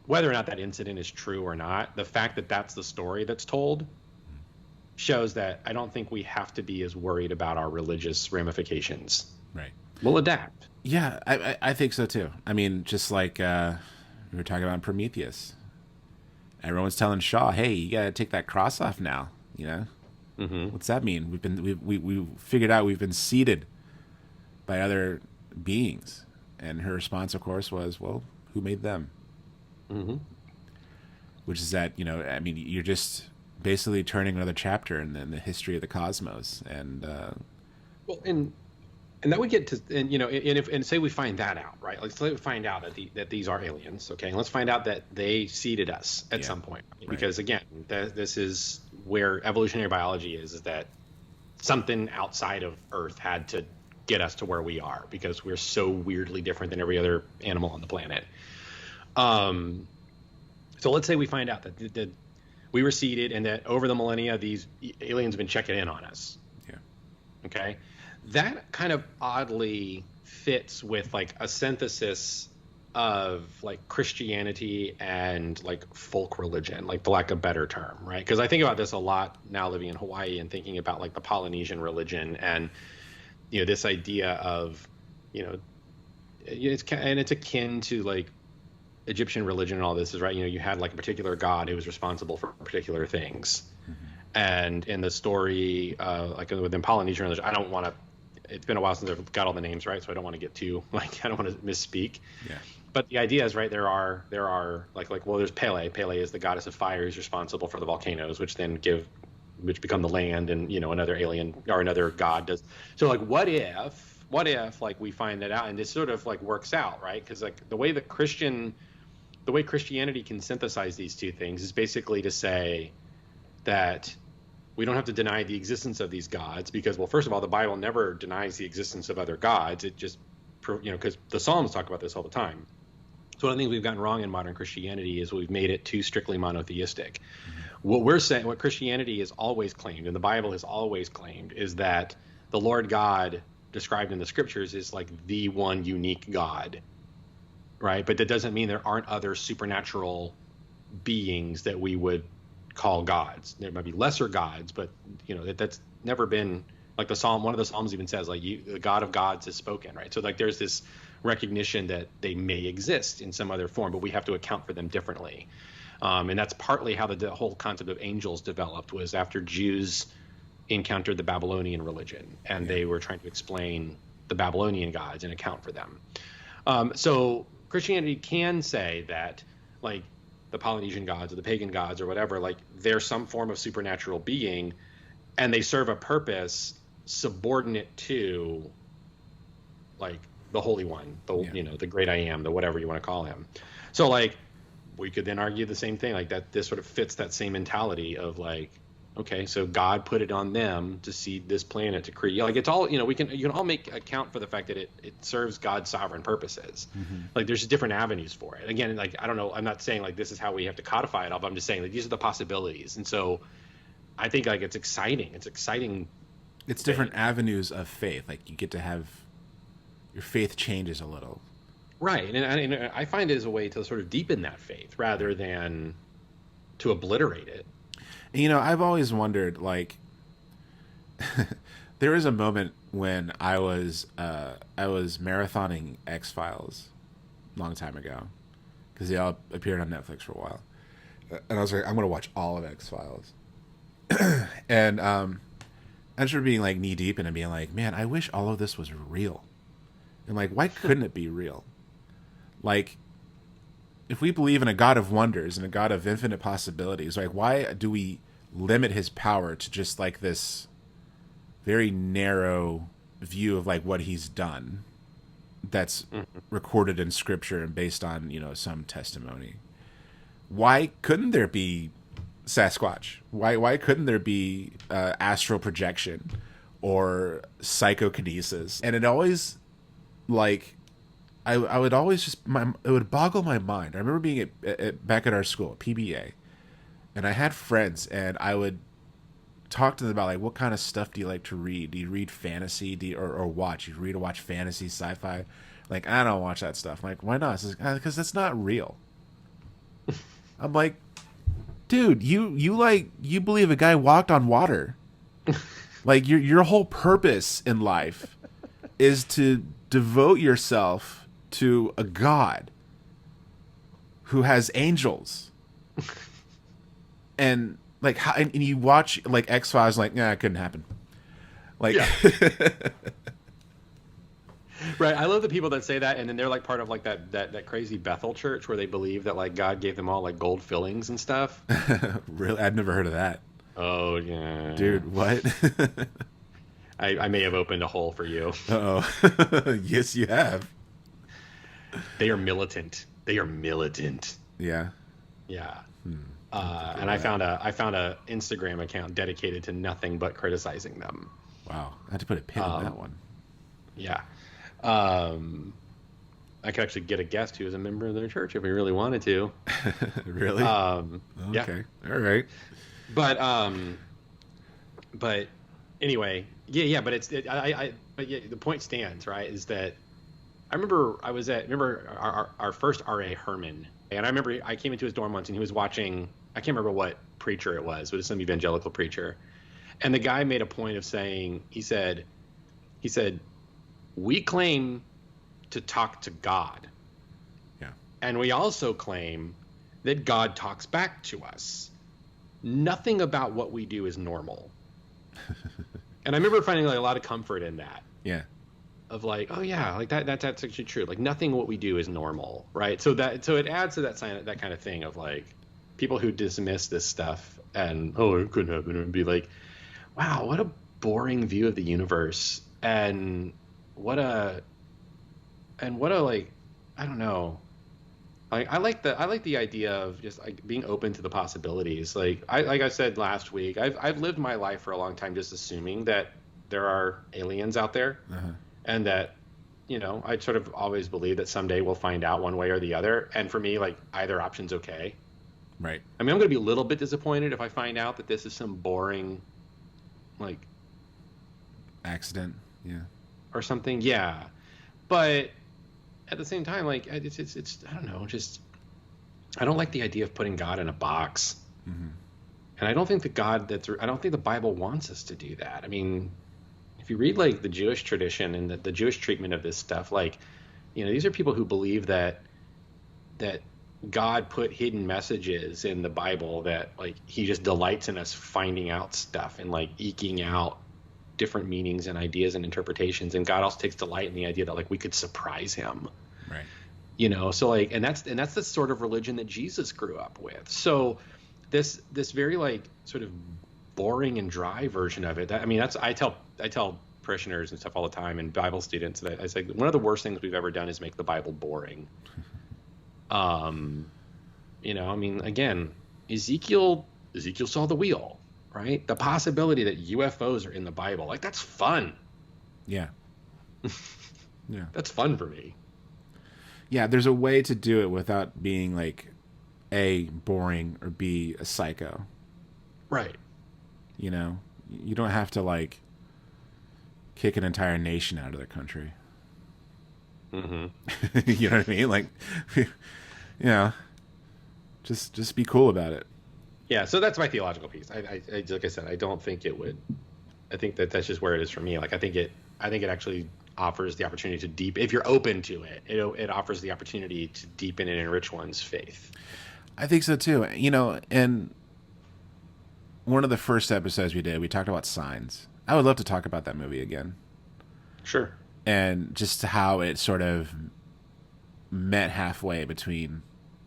whether or not that incident is true or not, the fact that that's the story that's told shows that I don't think we have to be as worried about our religious ramifications. Right. We'll adapt. Yeah, I think so too. I mean, just like we were talking about Prometheus. Everyone's telling Shaw, "Hey, you gotta take that cross off now." You know, What's that mean? We figured out we've been seeded by other beings, and her response, of course, was, "Well, who made them?" Mm-hmm. Which is that, I mean, you're just basically turning another chapter in the history of the cosmos, and well, and that we get to, and say we find that out, right? Let's say we find out that these are aliens, okay? And let's find out that they seeded us at some point, because again, this is where evolutionary biology is that something outside of Earth had to get us to where we are because we're so weirdly different than every other animal on the planet. So let's say we find out that we were seeded and that over the millennia, these aliens have been checking in on us. Yeah. Okay. That kind of oddly fits with like a synthesis of like Christianity and like folk religion, like for lack of a better term, right? Because I think about this a lot now living in Hawaii and thinking about like the Polynesian religion and, this idea of, it's akin to like Egyptian religion and all this is right. You had like a particular god who was responsible for particular things. Mm-hmm. And in the story, like within Polynesian religion, I don't want to, it's been a while since I've got all the names right. So I don't want to get too, I don't want to misspeak. Yeah. But the idea is, right, there are well, there's Pele. Pele is the goddess of fire who's responsible for the volcanoes, which become the land, and another alien or another god does. So like, what if like we find that out and this sort of like works out, right? Because like the way Christianity can synthesize these two things is basically to say that we don't have to deny the existence of these gods because, well, first of all, the Bible never denies the existence of other gods. It just, because the Psalms talk about this all the time. So one of the things we've gotten wrong in modern Christianity is we've made it too strictly monotheistic. Mm-hmm. What we're saying, what Christianity has always claimed, and the Bible has always claimed, is that the Lord God described in the scriptures is like the one unique God, right? But that doesn't mean there aren't other supernatural beings that we would call gods. There might be lesser gods, but that's never been like the Psalm. One of the Psalms even says like the God of gods has spoken, right? So like there's this recognition that they may exist in some other form, but we have to account for them differently. And that's partly how the whole concept of angels developed, was after Jews encountered the Babylonian religion, and they were trying to explain the Babylonian gods and account for them. So Christianity can say that, like, the Polynesian gods or the pagan gods or whatever, like, they're some form of supernatural being, and they serve a purpose subordinate to, like, the Holy One, the great I am, the whatever you want to call him. So, like, we could then argue the same thing, like, that this sort of fits that same mentality of, like, okay, so God put it on them to seed this planet, to create, like, it's all, you can all make account for the fact that it serves God's sovereign purposes. Like, there's different avenues for it. Again, like, I don't know, I'm not saying like this is how we have to codify it all, but I'm just saying, like, these are the possibilities. And so I think, like, it's exciting. It's different avenues of faith. Like, you get to have your faith changes a little. Right. And I find it as a way to sort of deepen that faith rather than to obliterate it. I've always wondered, like, there was a moment when I was marathoning X-Files a long time ago, because they all appeared on Netflix for a while. And I was like, I'm going to watch all of X-Files. And I just remember being, like, knee-deep in it, being like, man, I wish all of this was real. And, like, why couldn't it be real? Like, if we believe in a God of wonders and a God of infinite possibilities, like, why do we limit his power to just, like, this very narrow view of, like, what he's done that's recorded in scripture and based on, some testimony? Why couldn't there be Sasquatch? Why couldn't there be astral projection or psychokinesis? And it always, like, I would always just, it would boggle my mind. I remember being back at our school, PBA, and I had friends, and I would talk to them about, like, what kind of stuff do you like to read? Do you read fantasy? Or watch? You read or watch fantasy, sci-fi? Like, I don't watch that stuff. I'm like, why not? Because that's not real. I'm like, dude, you believe a guy walked on water. Like, your whole purpose in life is to devote yourself to a God who has angels. And, like, how, and you watch, like, X-Files, like, it couldn't happen. Like, yeah. Right. I love the people that say that, and then they're, like, part of, like, that crazy Bethel church where they believe that, like, God gave them all, like, gold fillings and stuff. Really? I've never heard of that. Oh, yeah. Dude, what? I may have opened a hole for you. Uh-oh. Yes, you have. They are militant. Yeah. Yeah. And I found a Instagram account dedicated to nothing but criticizing them. Wow. I had to put a pin on that one. Yeah. I could actually get a guest who is a member of their church if we really wanted to. Really? Okay. Yeah. All right. But anyway, yeah. But the point stands, right? Is that I remember our first R.A. Herman, and I remember I came into his dorm once and he was watching. I can't remember what preacher it was, but it's some evangelical preacher, and the guy made a point of saying, he said, we claim to talk to God. Yeah. And we also claim that God talks back to us. Nothing about what we do is normal. And I remember finding, like, a lot of comfort in that. Yeah. Of, like, oh yeah, like that's actually true. Like, nothing what we do is normal, right? So it adds to that kind of thing of, like, people who dismiss this stuff and, oh, it couldn't happen, and be like, wow, what a boring view of the universe, and what a like, I don't know. Like, I like the idea of just, like, being open to the possibilities. Like I said last week, I've lived my life for a long time just assuming that there are aliens out there, and that, I sort of always believe that someday we'll find out one way or the other. And for me, like, either option's okay. Right. I mean, I'm going to be a little bit disappointed if I find out that this is some boring, like, accident, yeah, or something. Yeah, but at the same time, like, it's I don't know, just I don't like the idea of putting God in a box. And I don't think I don't think the Bible wants us to do that. I mean, if you read, like, the Jewish tradition and the Jewish treatment of this stuff, like, these are people who believe that God put hidden messages in the Bible that like he just delights in us finding out stuff and like eking out different meanings and ideas and interpretations. And God also takes delight in the idea that like we could surprise him. Right. You know, so like, and that's the sort of religion that Jesus grew up with. So this very like sort of boring and dry version of it. I mean, I tell parishioners and stuff all the time and Bible students that I say one of the worst things we've ever done is make the Bible boring. You know, I mean, again, Ezekiel saw the wheel, right? The possibility that UFOs are in the Bible, like that's fun. Yeah. Yeah. That's fun for me. Yeah, there's a way to do it without being like A, boring, or B, a psycho. Right. You know, you don't have to like kick an entire nation out of their country. Mm-hmm. You know what I mean? Like, you know, just be cool about it. Yeah, so that's my theological piece. I like I said, I don't think it would. I think that's just where it is for me. Like, I think it actually offers the opportunity to deep. If you're open to it, it offers the opportunity to deepen and enrich one's faith. I think so too. You know, and one of the first episodes we did, we talked about Signs. I would love to talk about that movie again. Sure. And just how it sort of met halfway between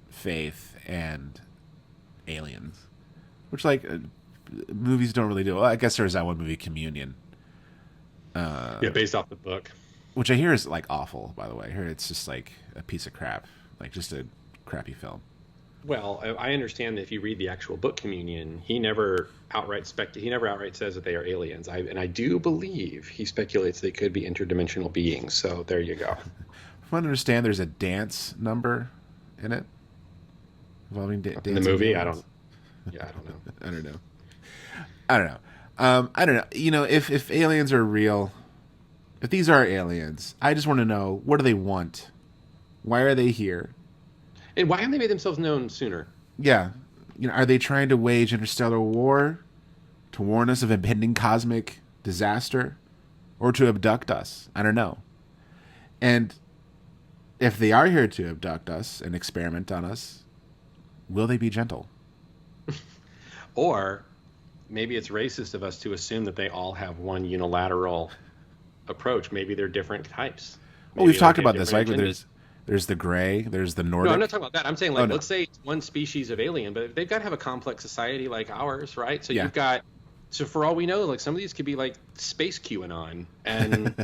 faith and aliens, which like movies don't really do. Well, I guess there was that one movie, Communion. Yeah, based off the book. Which I hear is like awful, by the way. I hear it's just like a piece of crap, like just a crappy film. Well, I understand that if you read the actual book Communion, he never outright says that they are aliens. I do believe he speculates they could be interdimensional beings. So there you go. From what I understand, there's a dance number in it involving in the movie. Aliens. I don't know. I don't know. I don't know. You know, if aliens are real, if these are aliens, I just want to know, what do they want? Why are they here? And why haven't they made themselves known sooner? Yeah. You know, are they trying to wage interstellar war to warn us of impending cosmic disaster or to abduct us? I don't know. And if they are here to abduct us and experiment on us, will they be gentle? Or maybe it's racist of us to assume that they all have one unilateral approach. Maybe they're different types. Well, we've talked about this, right? There's the gray, there's the Nordic. No, I'm not talking about that. I'm saying, like, let's say it's one species of alien, but they've got to have a complex society like ours, right? So you've got, so for all we know, like, some of these could be like space QAnon, and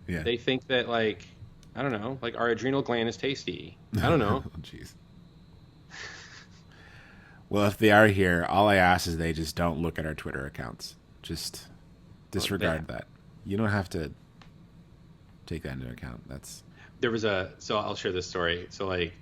yeah. They think that, like, I don't know, like our adrenal gland is tasty. I don't know. Jeez. Well, if they are here, all I ask is they just don't look at our Twitter accounts. Just disregard that. You don't have to take that into account. So I'll share this story. So like,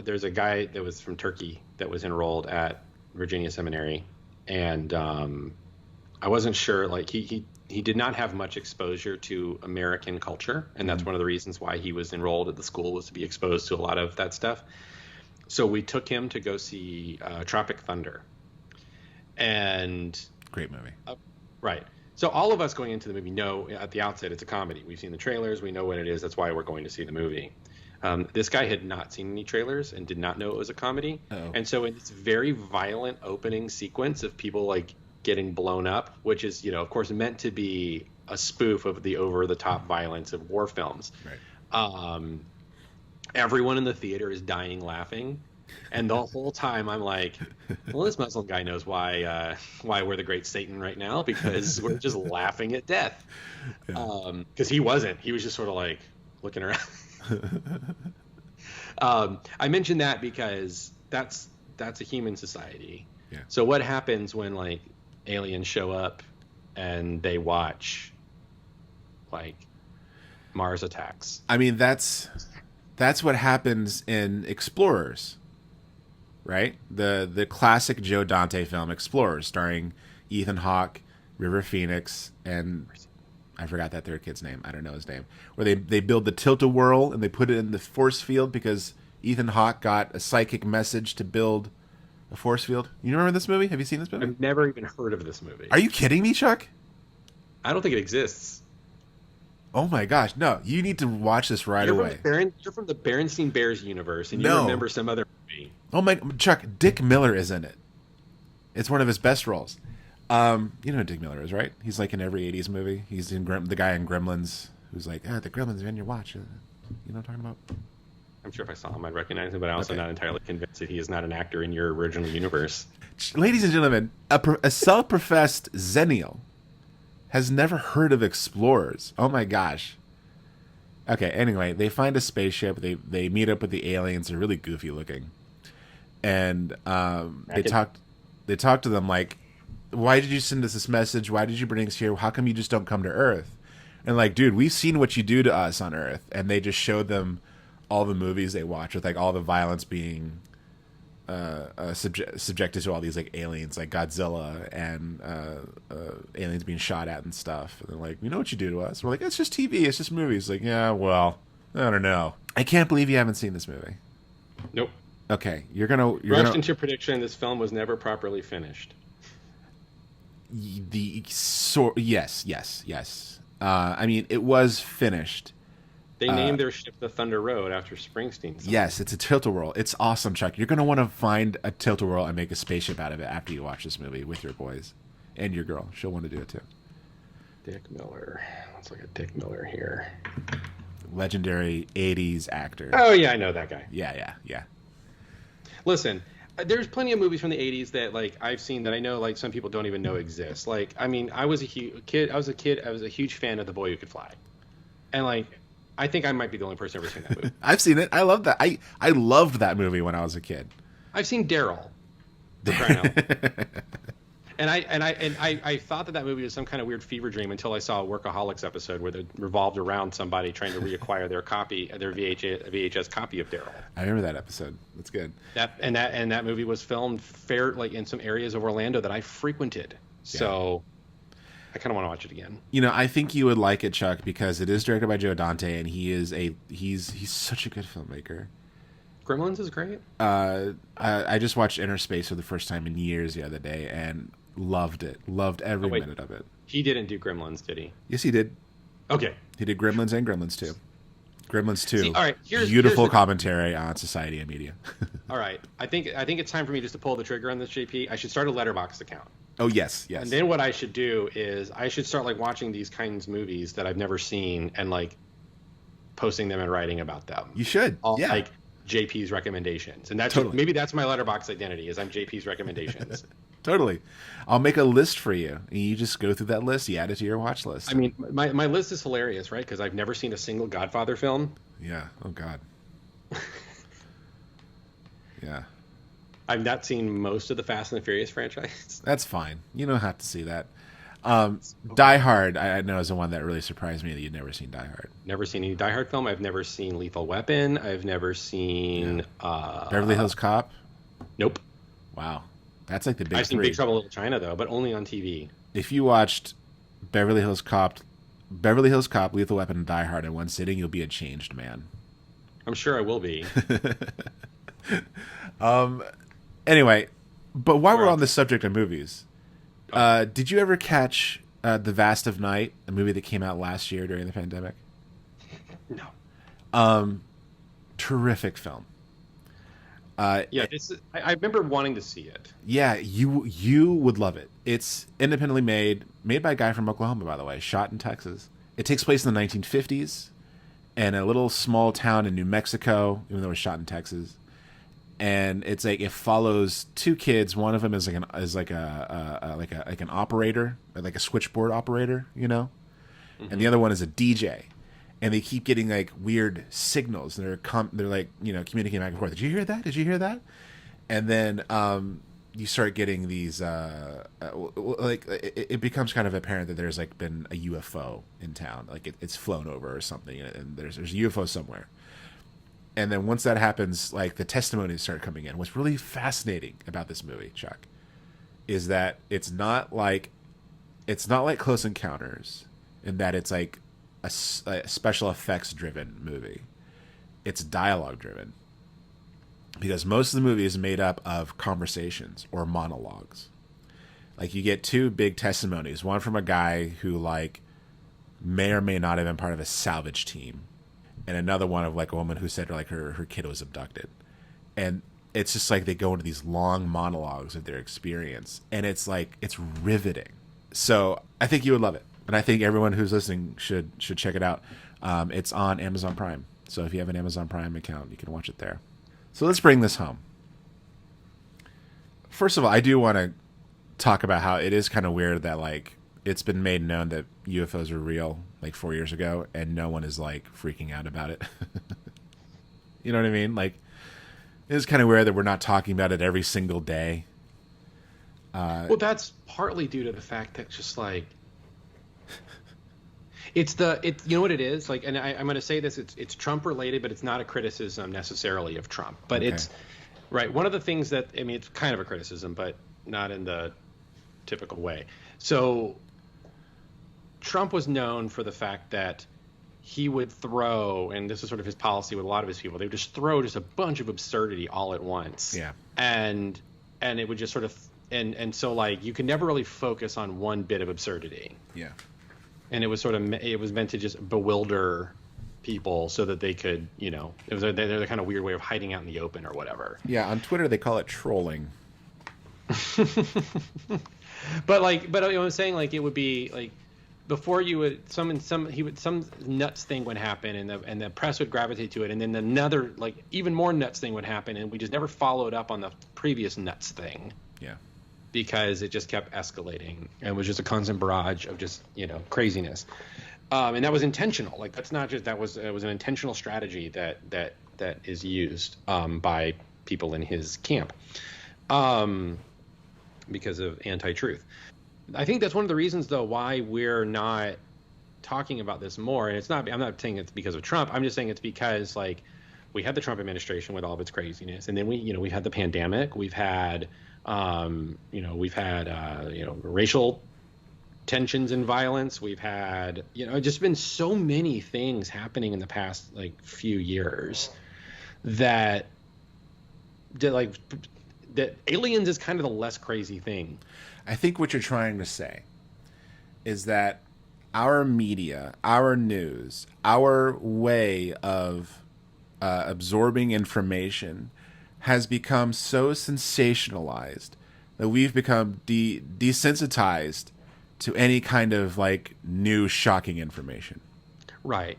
there's a guy that was from Turkey that was enrolled at Virginia Seminary, and I wasn't sure. Like he did not have much exposure to American culture, and that's one of the reasons why he was enrolled at the school, was to be exposed to a lot of that stuff. So we took him to go see Tropic Thunder, and great movie, right? So all of us going into the movie know at the outset it's a comedy. We've seen the trailers. We know what it is. That's why we're going to see the movie. This guy had not seen any trailers and did not know it was a comedy. Uh-oh. And so in this very violent opening sequence of people like getting blown up, which is, you know, of course, meant to be a spoof of the over-the-top violence of war films. Right. Everyone in the theater is dying laughing. And the whole time I'm like, well, this Muslim guy knows why we're the great Satan right now, because we're just laughing at death. Because he wasn't. He was just sort of like looking around. I mentioned that because that's a human society. Yeah. So what happens when like aliens show up and they watch like Mars attacks? I mean, that's what happens in Explorers. Right? The classic Joe Dante film Explorers, starring Ethan Hawke, River Phoenix, and I forgot that third kid's name. I don't know his name. Where they build the tilt-a-whirl and they put it in the force field because Ethan Hawke got a psychic message to build a force field. You remember this movie? Have you seen this movie? I've never even heard of this movie. Are you kidding me, Chuck? I don't think it exists. Oh my gosh, no! You need to watch this right away. You're from the Berenstein Bears universe, and you remember some other movie. Oh my, Chuck! Dick Miller is in it. It's one of his best roles. You know who Dick Miller is, right? He's like in every '80s movie. He's in the guy in Gremlins who's like, the Gremlins are in your watch. You know what I'm talking about? I'm sure if I saw him, I'd recognize him, but I'm also not entirely convinced that he is not an actor in your original universe. Ladies and gentlemen, a self-professed Xennial has never heard of explorers. Oh my gosh. Okay, anyway, they find a spaceship. They meet up with the aliens. They're really goofy looking. And they talk to them like, why did you send us this message? Why did you bring us here? How come you just don't come to Earth? And like, dude, we've seen what you do to us on Earth. And they just showed them all the movies they watch with like all the violence being subjected to all these like aliens, like Godzilla and aliens being shot at and stuff. And they're like, you know what you do to us? We're like, it's just TV, it's just movies. Like, yeah, well, I don't know. I can't believe you haven't seen this movie. Nope. Okay, rushed into your prediction. This film was never properly finished. Yes. I mean, it was finished. They named their ship the Thunder Road after Springsteen. Yes, it's a tilt-a-whirl. It's awesome, Chuck. You're going to want to find a tilt-a-whirl and make a spaceship out of it after you watch this movie with your boys and your girl. She'll want to do it too. Dick Miller. Let's look at Dick Miller here. Legendary 80s actor. Oh, yeah, I know that guy. Yeah. Listen, there's plenty of movies from the 80s that like I've seen that I know like some people don't even know exist. Like, I mean, I was a huge fan of The Boy Who Could Fly. And like I think I might be the only person ever seen that movie. I've seen it. I love that. I loved that movie when I was a kid. I've seen Daryl. And I thought that movie was some kind of weird fever dream until I saw a Workaholics episode where it revolved around somebody trying to reacquire their VHS copy of Daryl. I remember that episode. That's good. That movie was filmed like in some areas of Orlando that I frequented. So I kind of want to watch it again. You know, I think you would like it, Chuck, because it is directed by Joe Dante, and he's such a good filmmaker. Gremlins is great. I just watched Inner Space for the first time in years the other day, and loved it. Loved every minute of it. He didn't do Gremlins, did he? Yes, he did. Okay. He did Gremlins and Gremlins 2. Gremlins 2. See, all right, beautiful commentary on society and media. All right. I think it's time for me just to pull the trigger on this, JP. I should start a Letterboxd account. Oh, yes. And then what I should do is I should start like watching these kinds of movies that I've never seen and like posting them and writing about them. You should. Like JP's recommendations. And that's totally. Maybe that's my Letterboxd identity is I'm JP's recommendations. Totally. I'll make a list for you. And you just go through that list. You add it to your watch list. I mean, my list is hilarious, right? Because I've never seen a single Godfather film. Yeah. Oh, God. Yeah. I've not seen most of the Fast and the Furious franchise. That's fine. You don't have to see that. Die Hard, I know, is the one that really surprised me that you'd never seen Die Hard. Never seen any Die Hard film. I've never seen Lethal Weapon. I've never seen... Beverly Hills Cop? Nope. Wow. That's like the big I've seen three. Big Trouble in Little China, though, but only on TV. If you watched Beverly Hills Cop, Lethal Weapon, and Die Hard in one sitting, you'll be a changed man. I'm sure I will be. Anyway, but while we're on the subject of movies, did you ever catch The Vast of Night, a movie that came out last year during the pandemic? No. Terrific film. I remember wanting to see it. Yeah, you would love it. It's independently made by a guy from Oklahoma, by the way, shot in Texas. It takes place in the 1950s in a little small town in New Mexico, even though it was shot in Texas. And it's like it follows two kids. One of them is like an operator, like a switchboard operator, you know, and the other one is a DJ. And they keep getting like weird signals. They're like, you know, communicating back and forth. Did you hear that? Did you hear that? And then you start getting these it becomes kind of apparent that there's like been a UFO in town, like it's flown over or something, and there's a UFO somewhere. And then once that happens, like the testimonies start coming in. What's really fascinating about this movie, Chuck, is that it's not like Close Encounters in that it's like a special effects driven movie. It's dialogue driven, because most of the movie is made up of conversations or monologues. Like you get two big testimonies, one from a guy who like may or may not have been part of a salvage team, and another one of like a woman who said like her kid was abducted. And it's just like they go into these long monologues of their experience, and it's like it's riveting. So I think you would love it, and I think everyone who's listening should check it out. It's on Amazon Prime, so if you have an Amazon Prime account, you can watch it there. So let's bring this home. First of all, I do want to talk about how it is kind of weird that like it's been made known that UFOs are real like 4 years ago, and no one is like freaking out about it. You know what I mean? Like, it's kind of weird that we're not talking about it every single day. Well, that's partly due to the fact that just like you know what it is like, and I'm going to say this, it's Trump related, but it's not a criticism necessarily of Trump, but okay. It's right. One of the things that, I mean, it's kind of a criticism, but not in the typical way. So Trump was known for the fact that he would throw, and this is sort of his policy with a lot of his people, they would just throw just a bunch of absurdity all at once. Yeah. And it would just sort of, and so like you could never really focus on one bit of absurdity. Yeah. And it was sort of, it was meant to just bewilder people so that they could, you know, it was their kind of weird way of hiding out in the open or whatever. Yeah, on Twitter they call it trolling. But I'm saying, like, it would be like before you would some nuts thing would happen, and the press would gravitate to it, and then another like even more nuts thing would happen, and we just never followed up on the previous nuts thing. Yeah. Because it just kept escalating, and it was just a constant barrage of just, you know, craziness. And that was intentional. Like, that's not just, it was an intentional strategy that is used by people in his camp because of anti-truth. I think that's one of the reasons, though, why we're not talking about this more. And I'm not saying it's because of Trump. I'm just saying it's because, like, we had the Trump administration with all of its craziness, and then we've had the pandemic. We've had racial tensions and violence. We've had, just been so many things happening in the past like few years that aliens is kind of the less crazy thing. I think what you're trying to say is that our media, our news, our way of absorbing information has become so sensationalized that we've become desensitized to any kind of like new shocking information. Right.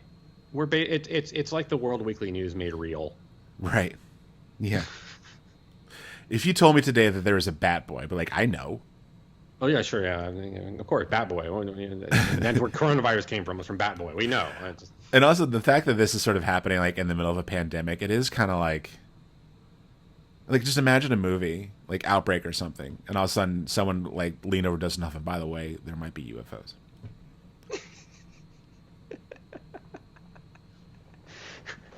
It's like the World Weekly News made real. Right. Yeah. If you told me today that there was a Bat Boy, but like I know. Oh yeah, sure, yeah. Of course, Bat Boy. That's where coronavirus came from. Was from Bat Boy. We know. And also the fact that this is sort of happening like in the middle of a pandemic, it is kind of like just imagine a movie like Outbreak or something, and all of a sudden someone like lean over does nothing. By the way, there might be UFOs.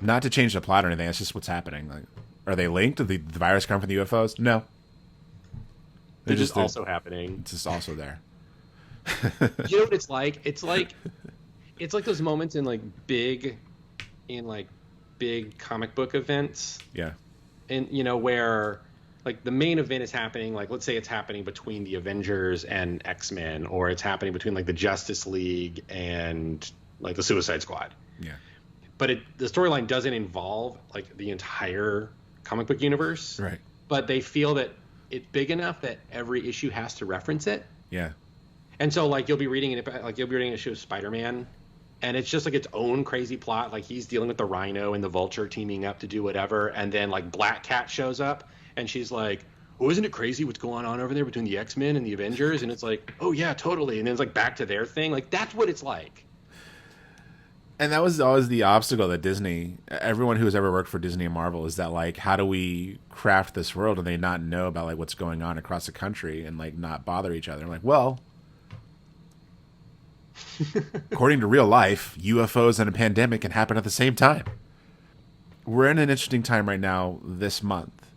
Not to change the plot or anything. It's just what's happening. Like, are they linked? Did the virus come from the UFOs? No. They're just also happening. It's just also there. You know what it's like? It's like those moments in big comic book events. Yeah. And where like the main event is happening, like let's say it's happening between the Avengers and X-Men, or it's happening between like the Justice League and like the Suicide Squad. Yeah. But the storyline doesn't involve like the entire comic book universe. Right. But they feel that it's big enough that every issue has to reference it. Yeah. And so like you'll be reading an issue of Spider-Man, and it's just like its own crazy plot. Like he's dealing with the Rhino and the Vulture teaming up to do whatever, and then like Black Cat shows up, and she's like, "Oh, isn't it crazy what's going on over there between the X-Men and the Avengers?" And it's like, "Oh yeah, totally." And then it's like back to their thing. Like that's what it's like. And that was always the obstacle that Disney, everyone who has ever worked for Disney and Marvel, is that like, how do we craft this world and they not know about like what's going on across the country and like not bother each other? I'm like, well, according to real life, UFOs and a pandemic can happen at the same time. We're in an interesting time right now this month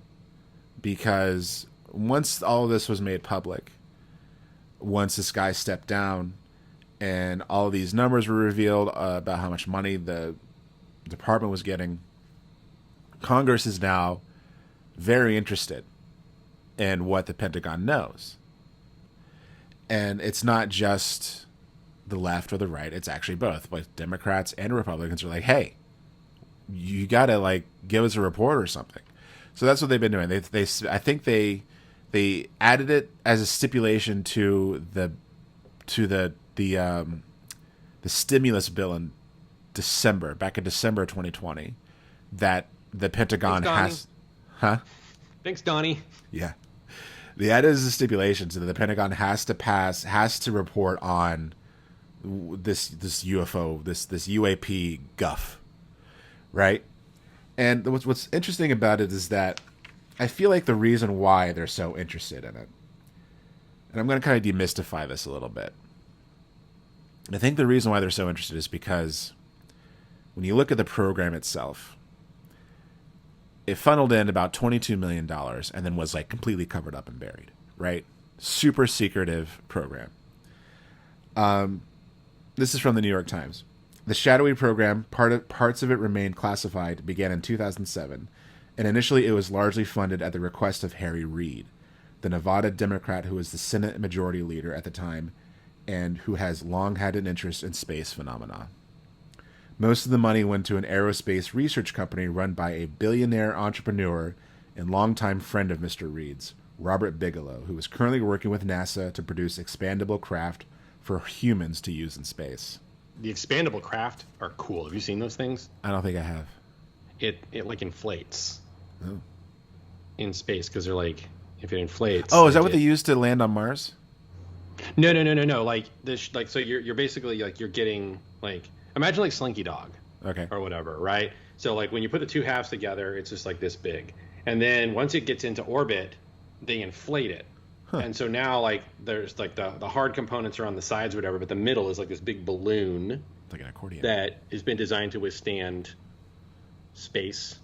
because once all of this was made public, once this guy stepped down, and all of these numbers were revealed about how much money the department was getting, Congress is now very interested in what the Pentagon knows. And it's not just the left or the right. It's actually both. Like Democrats and Republicans are like, hey, you got to like give us a report or something. So that's what they've been doing. I think they added it as a stipulation to the stimulus bill in back in December 2020, that the Pentagon Thanks, has, Thanks, Donnie. Yeah, they added as a stipulation so that the Pentagon has to report on this UFO, this UAP guff, right? And what's interesting about it is that I feel like the reason why they're so interested in it, and I'm going to kind of demystify this a little bit. I think the reason why they're so interested is because when you look at the program itself, it funneled in about $22 million and then was like completely covered up and buried, right? Super secretive program. This is from the New York Times. The shadowy program, parts of it remained classified, began in 2007, and initially it was largely funded at the request of Harry Reid, the Nevada Democrat who was the Senate Majority Leader at the time and who has long had an interest in space phenomena. Most of the money went to an aerospace research company run by a billionaire entrepreneur and longtime friend of Mr. Reid's, Robert Bigelow, who is currently working with NASA to produce expandable craft for humans to use in space. The expandable craft are cool. Have you seen those things? I don't think I have. It like inflates Oh. in space because they're like, if it inflates. Oh, is that what they use to land on Mars? No. Like this, like so you're basically like you're getting like imagine like Slinky Dog. Okay. Or whatever, right? So like when you put the two halves together, it's just like this big, and then once it gets into orbit, they inflate it. Huh. And so now, like, there's like the hard components are on the sides, or whatever, but the middle is like this big balloon, like an accordion, that has been designed to withstand space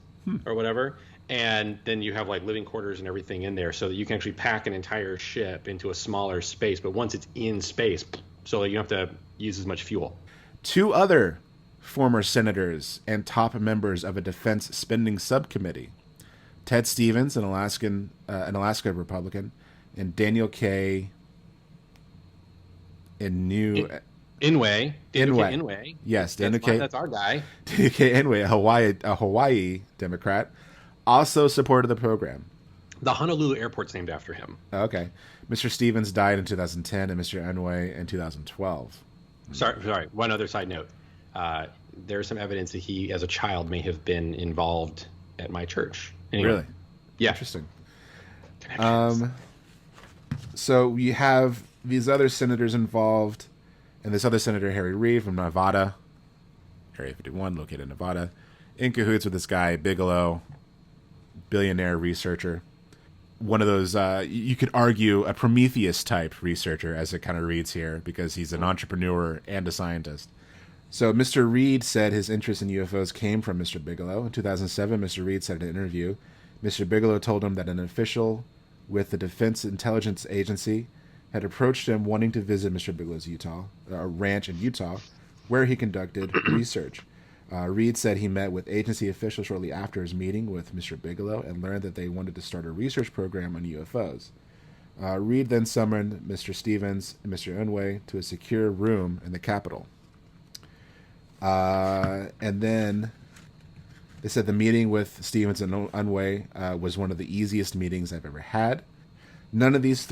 or whatever. And then you have like living quarters and everything in there, so that you can actually pack an entire ship into a smaller space. But once it's in space, so you don't have to use as much fuel. Two other former senators and top members of a defense spending subcommittee, Ted Stevens, an Alaska Republican, and Daniel K. Inouye. Yes, Daniel K. That's our guy. Daniel K. Inouye, a Hawaii Democrat, also supported the program. The Honolulu airport's named after him. Okay. Mr. Stevens died in 2010 and Mr. Inouye in 2012. Sorry. One other side note. There's some evidence that he, as a child, may have been involved at my church. Anyway. Really? Yeah. Interesting. So you have these other senators involved, and this other senator, Harry Reid from Nevada, Area 51, located in Nevada, in cahoots with this guy, Bigelow, billionaire researcher. One of those, you could argue, a Prometheus-type researcher, as it kind of reads here, because he's an entrepreneur and a scientist. So Mr. Reid said his interest in UFOs came from Mr. Bigelow. In 2007, Mr. Reid said in an interview, Mr. Bigelow told him that an official with the Defense Intelligence Agency had approached him wanting to visit Mr. Bigelow's ranch in Utah, where he conducted research. Reid said he met with agency officials shortly after his meeting with Mr. Bigelow and learned that they wanted to start a research program on UFOs. Reid then summoned Mr. Stevens and Mr. Inouye to a secure room in the Capitol. And then they said the meeting with Stevens and Inouye was one of the easiest meetings I've ever had. None of these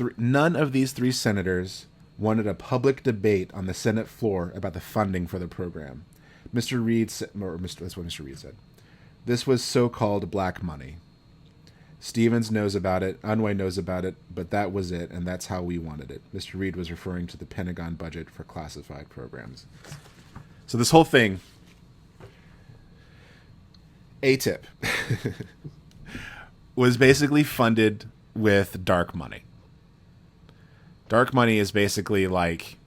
three senators wanted a public debate on the Senate floor about the funding for the program. That's what Mr. Reid said. This was so-called black money. Stevens knows about it, Inouye knows about it, but that was it, and that's how we wanted it. Mr. Reid was referring to the Pentagon budget for classified programs. So this whole thing, ATIP, was basically funded with dark money. Dark money is basically like,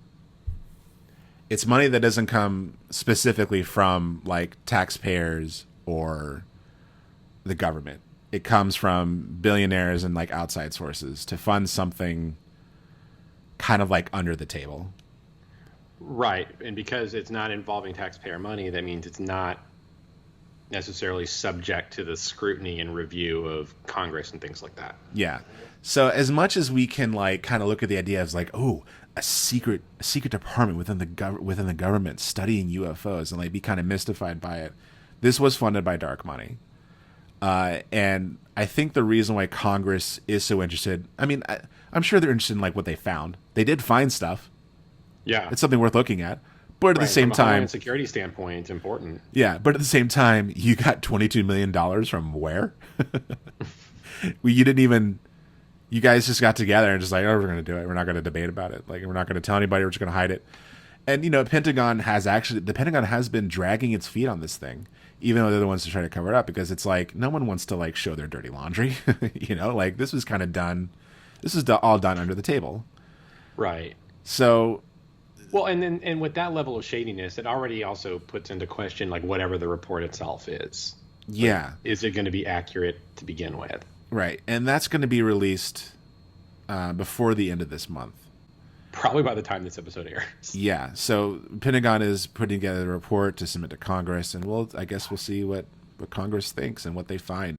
it's money that doesn't come specifically from like taxpayers or the government. It comes from billionaires and like outside sources to fund something kind of like under the table. Right. And because it's not involving taxpayer money, that means it's not necessarily subject to the scrutiny and review of Congress and things like that. Yeah. So as much as we can like kind of look at the idea as like, oh, a secret department within the government studying UFOs and like be kind of mystified by it. This was funded by dark money. And I think the reason why Congress is so interested, I mean, I'm sure they're interested in like what they found. They did find stuff. Yeah. It's something worth looking at. But at the same from a time, homeland security standpoint, it's important. yeah, but at the same time, you got $22 million from where? You guys just got together and just like, oh, we're going to do it. We're not going to debate about it. Like, we're not going to tell anybody. We're just going to hide it. And, the Pentagon has been dragging its feet on this thing, even though they're the ones to try to cover it up, because it's like, no one wants to like show their dirty laundry. Like this was kind of done. This is all done under the table. Right. So. Well, and with that level of shadiness, it already also puts into question like whatever the report itself is. Yeah. Like, is it going to be accurate to begin with? Right. And that's going to be released before the end of this month. Probably by the time this episode airs. Yeah. So Pentagon is putting together a report to submit to Congress, and I guess we'll see what Congress thinks and what they find.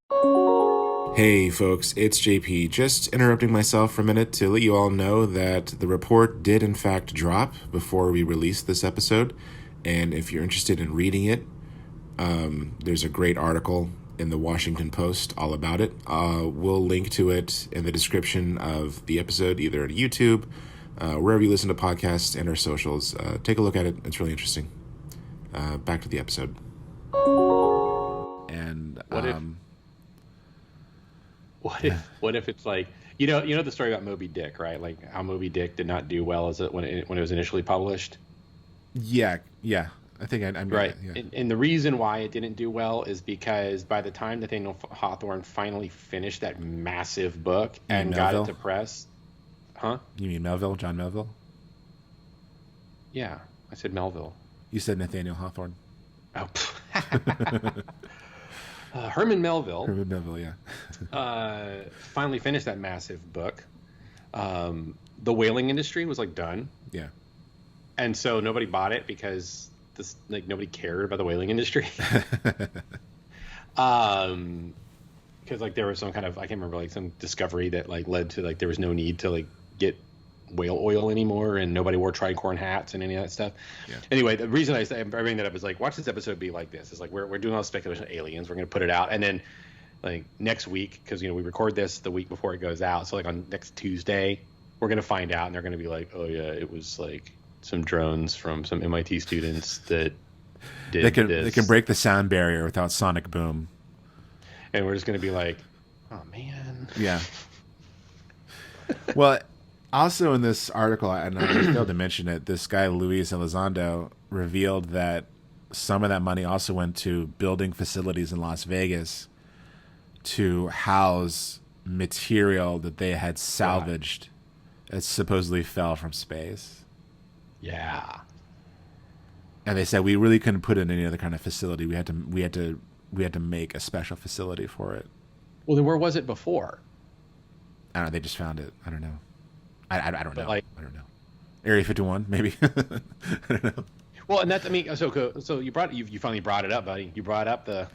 Hey folks, it's JP. Just interrupting myself for a minute to let you all know that the report did in fact drop before we released this episode. And if you're interested in reading it, there's a great article in the Washington Post all about it. We'll link to it in the description of the episode, either on YouTube, wherever you listen to podcasts, and our socials. Take a look at it. It's really interesting. Back to the episode. And what if it's like you know the story about Moby Dick, right? Like how Moby Dick did not do well when it was initially published. Yeah. I think I'm right. Yeah. And the reason why it didn't do well is because by the time Nathaniel Hawthorne finally finished that massive book and got it to press, huh? You mean Melville, John Melville? Yeah, I said Melville. You said Nathaniel Hawthorne. Oh. Herman Melville. Herman Melville, yeah. Finally finished that massive book. The whaling industry was like done. Yeah. And so nobody bought it because nobody cared about the whaling industry. Because like there was some kind of, I can't remember, like some discovery that like led to like there was no need to like get whale oil anymore, and nobody wore tricorn hats and any of that stuff. Yeah. Anyway, the reason I bring that up is like, watch this episode be like this. It's like we're doing all this speculation of aliens. We're going to put it out, and then like next week, because we record this the week before it goes out, so like on next Tuesday we're going to find out, and they're going to be like, oh yeah, it was like some drones from some MIT students that did this. They can break the sound barrier without sonic boom. And we're just going to be like, oh man. Yeah. Well, also in this article, and I failed to mention it, this guy Luis Elizondo revealed that some of that money also went to building facilities in Las Vegas to house material that they had salvaged that supposedly fell from space. Yeah. And they said we really couldn't put it in any other kind of facility. We had to make a special facility for it. Well, then where was it before? I don't know. They just found it. I don't know. I don't know. Like, I don't know. Area 51, maybe. I don't know. Well, and that's, I mean, so you finally brought it up, buddy. You brought up the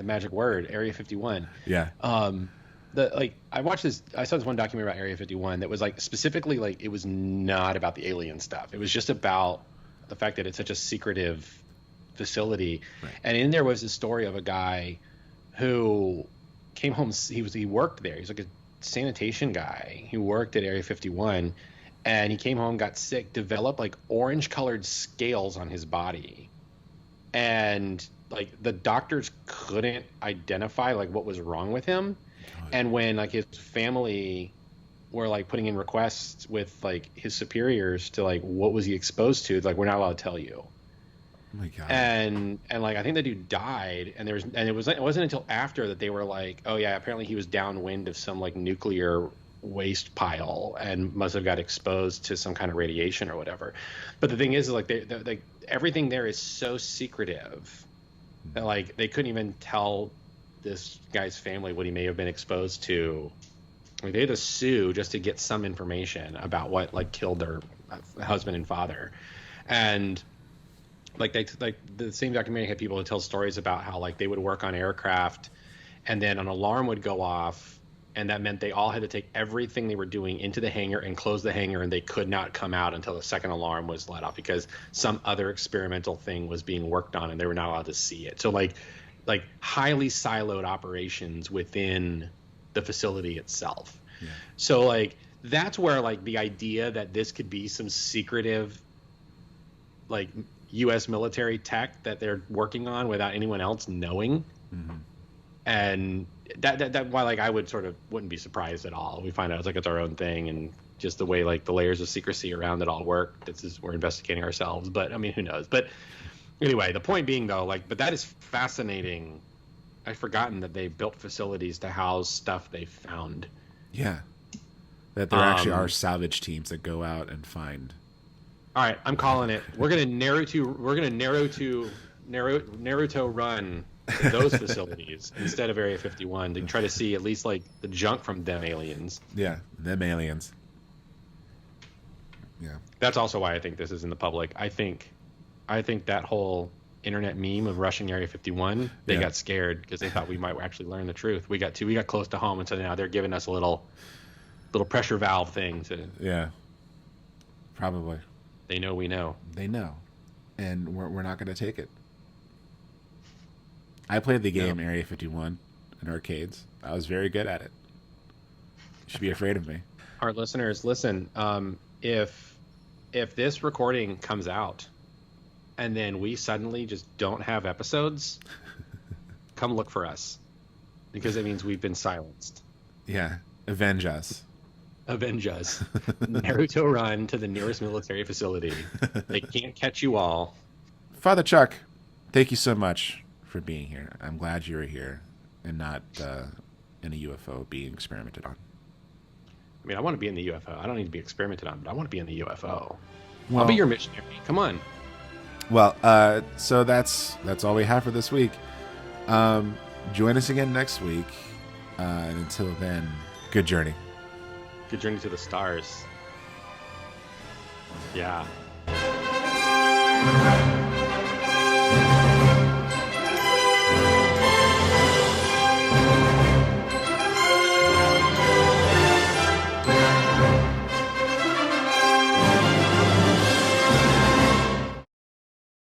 magic word, Area 51. Yeah. I saw this one documentary about Area 51 that was like specifically like it was not about the alien stuff. It was just about the fact that it's such a secretive facility. Right. And in there was this story of a guy who came home. He worked there. He's like a sanitation guy. He worked at Area 51, and he came home, got sick, developed like orange colored scales on his body, and like the doctors couldn't identify like what was wrong with him. And when like his family were like putting in requests with like his superiors to like what was he exposed to, like we're not allowed to tell you. Oh my God. And like I think the dude died, and it wasn't until after that they were like, oh yeah, apparently he was downwind of some like nuclear waste pile and must have got exposed to some kind of radiation or whatever. But the thing is like they everything there is so secretive that like they couldn't even tell this guy's family what he may have been exposed to. Like, they had to sue just to get some information about what like killed their husband and father. And like the same documentary had people who tell stories about how like they would work on aircraft, and then an alarm would go off And that meant they all had to take everything they were doing into the hangar and close the hangar, and they could not come out until the second alarm was let off because some other experimental thing was being worked on and they were not allowed to see it. So like highly siloed operations within the facility itself. Yeah. So like that's where like the idea that this could be some secretive like US military tech that they're working on without anyone else knowing. Mm-hmm. And that why like I wouldn't be surprised at all. We find out it's like it's our own thing, and just the way like the layers of secrecy around it all work. We're investigating ourselves, but I mean, who knows? But anyway, the point being though, like, but that is fascinating. I've forgotten that they built facilities to house stuff they found. Yeah, that there actually are salvage teams that go out and find. All right, I'm calling it. We're gonna Naruto run to those facilities instead of Area 51 to try to see at least like the junk from them aliens. Yeah, them aliens. Yeah. That's also why I think this is in the public. I think that whole internet meme of rushing Area 51, they got scared because they thought we might actually learn the truth. We got close to home, and so now they're giving us a little pressure valve thing to. Yeah. Probably. They know we know. They know, and we're not going to take it. I played the game Area 51 in arcades. I was very good at it. You should be afraid of me. Our listeners, listen. If this recording comes out, and then we suddenly just don't have episodes, come look for us, because it means we've been silenced. Yeah, avenge us. Avenge us. Naruto run to the nearest military facility. They can't catch you all. Father Chuck, thank you so much for being here. I'm glad you were here and not in a UFO being experimented on. I mean, I want to be in the UFO. I don't need to be experimented on, but I want to be in the UFO. Well, I'll be your missionary. Come on. Well, so that's all we have for this week. Join us again next week. And until then, good journey. Good journey to the stars. Yeah.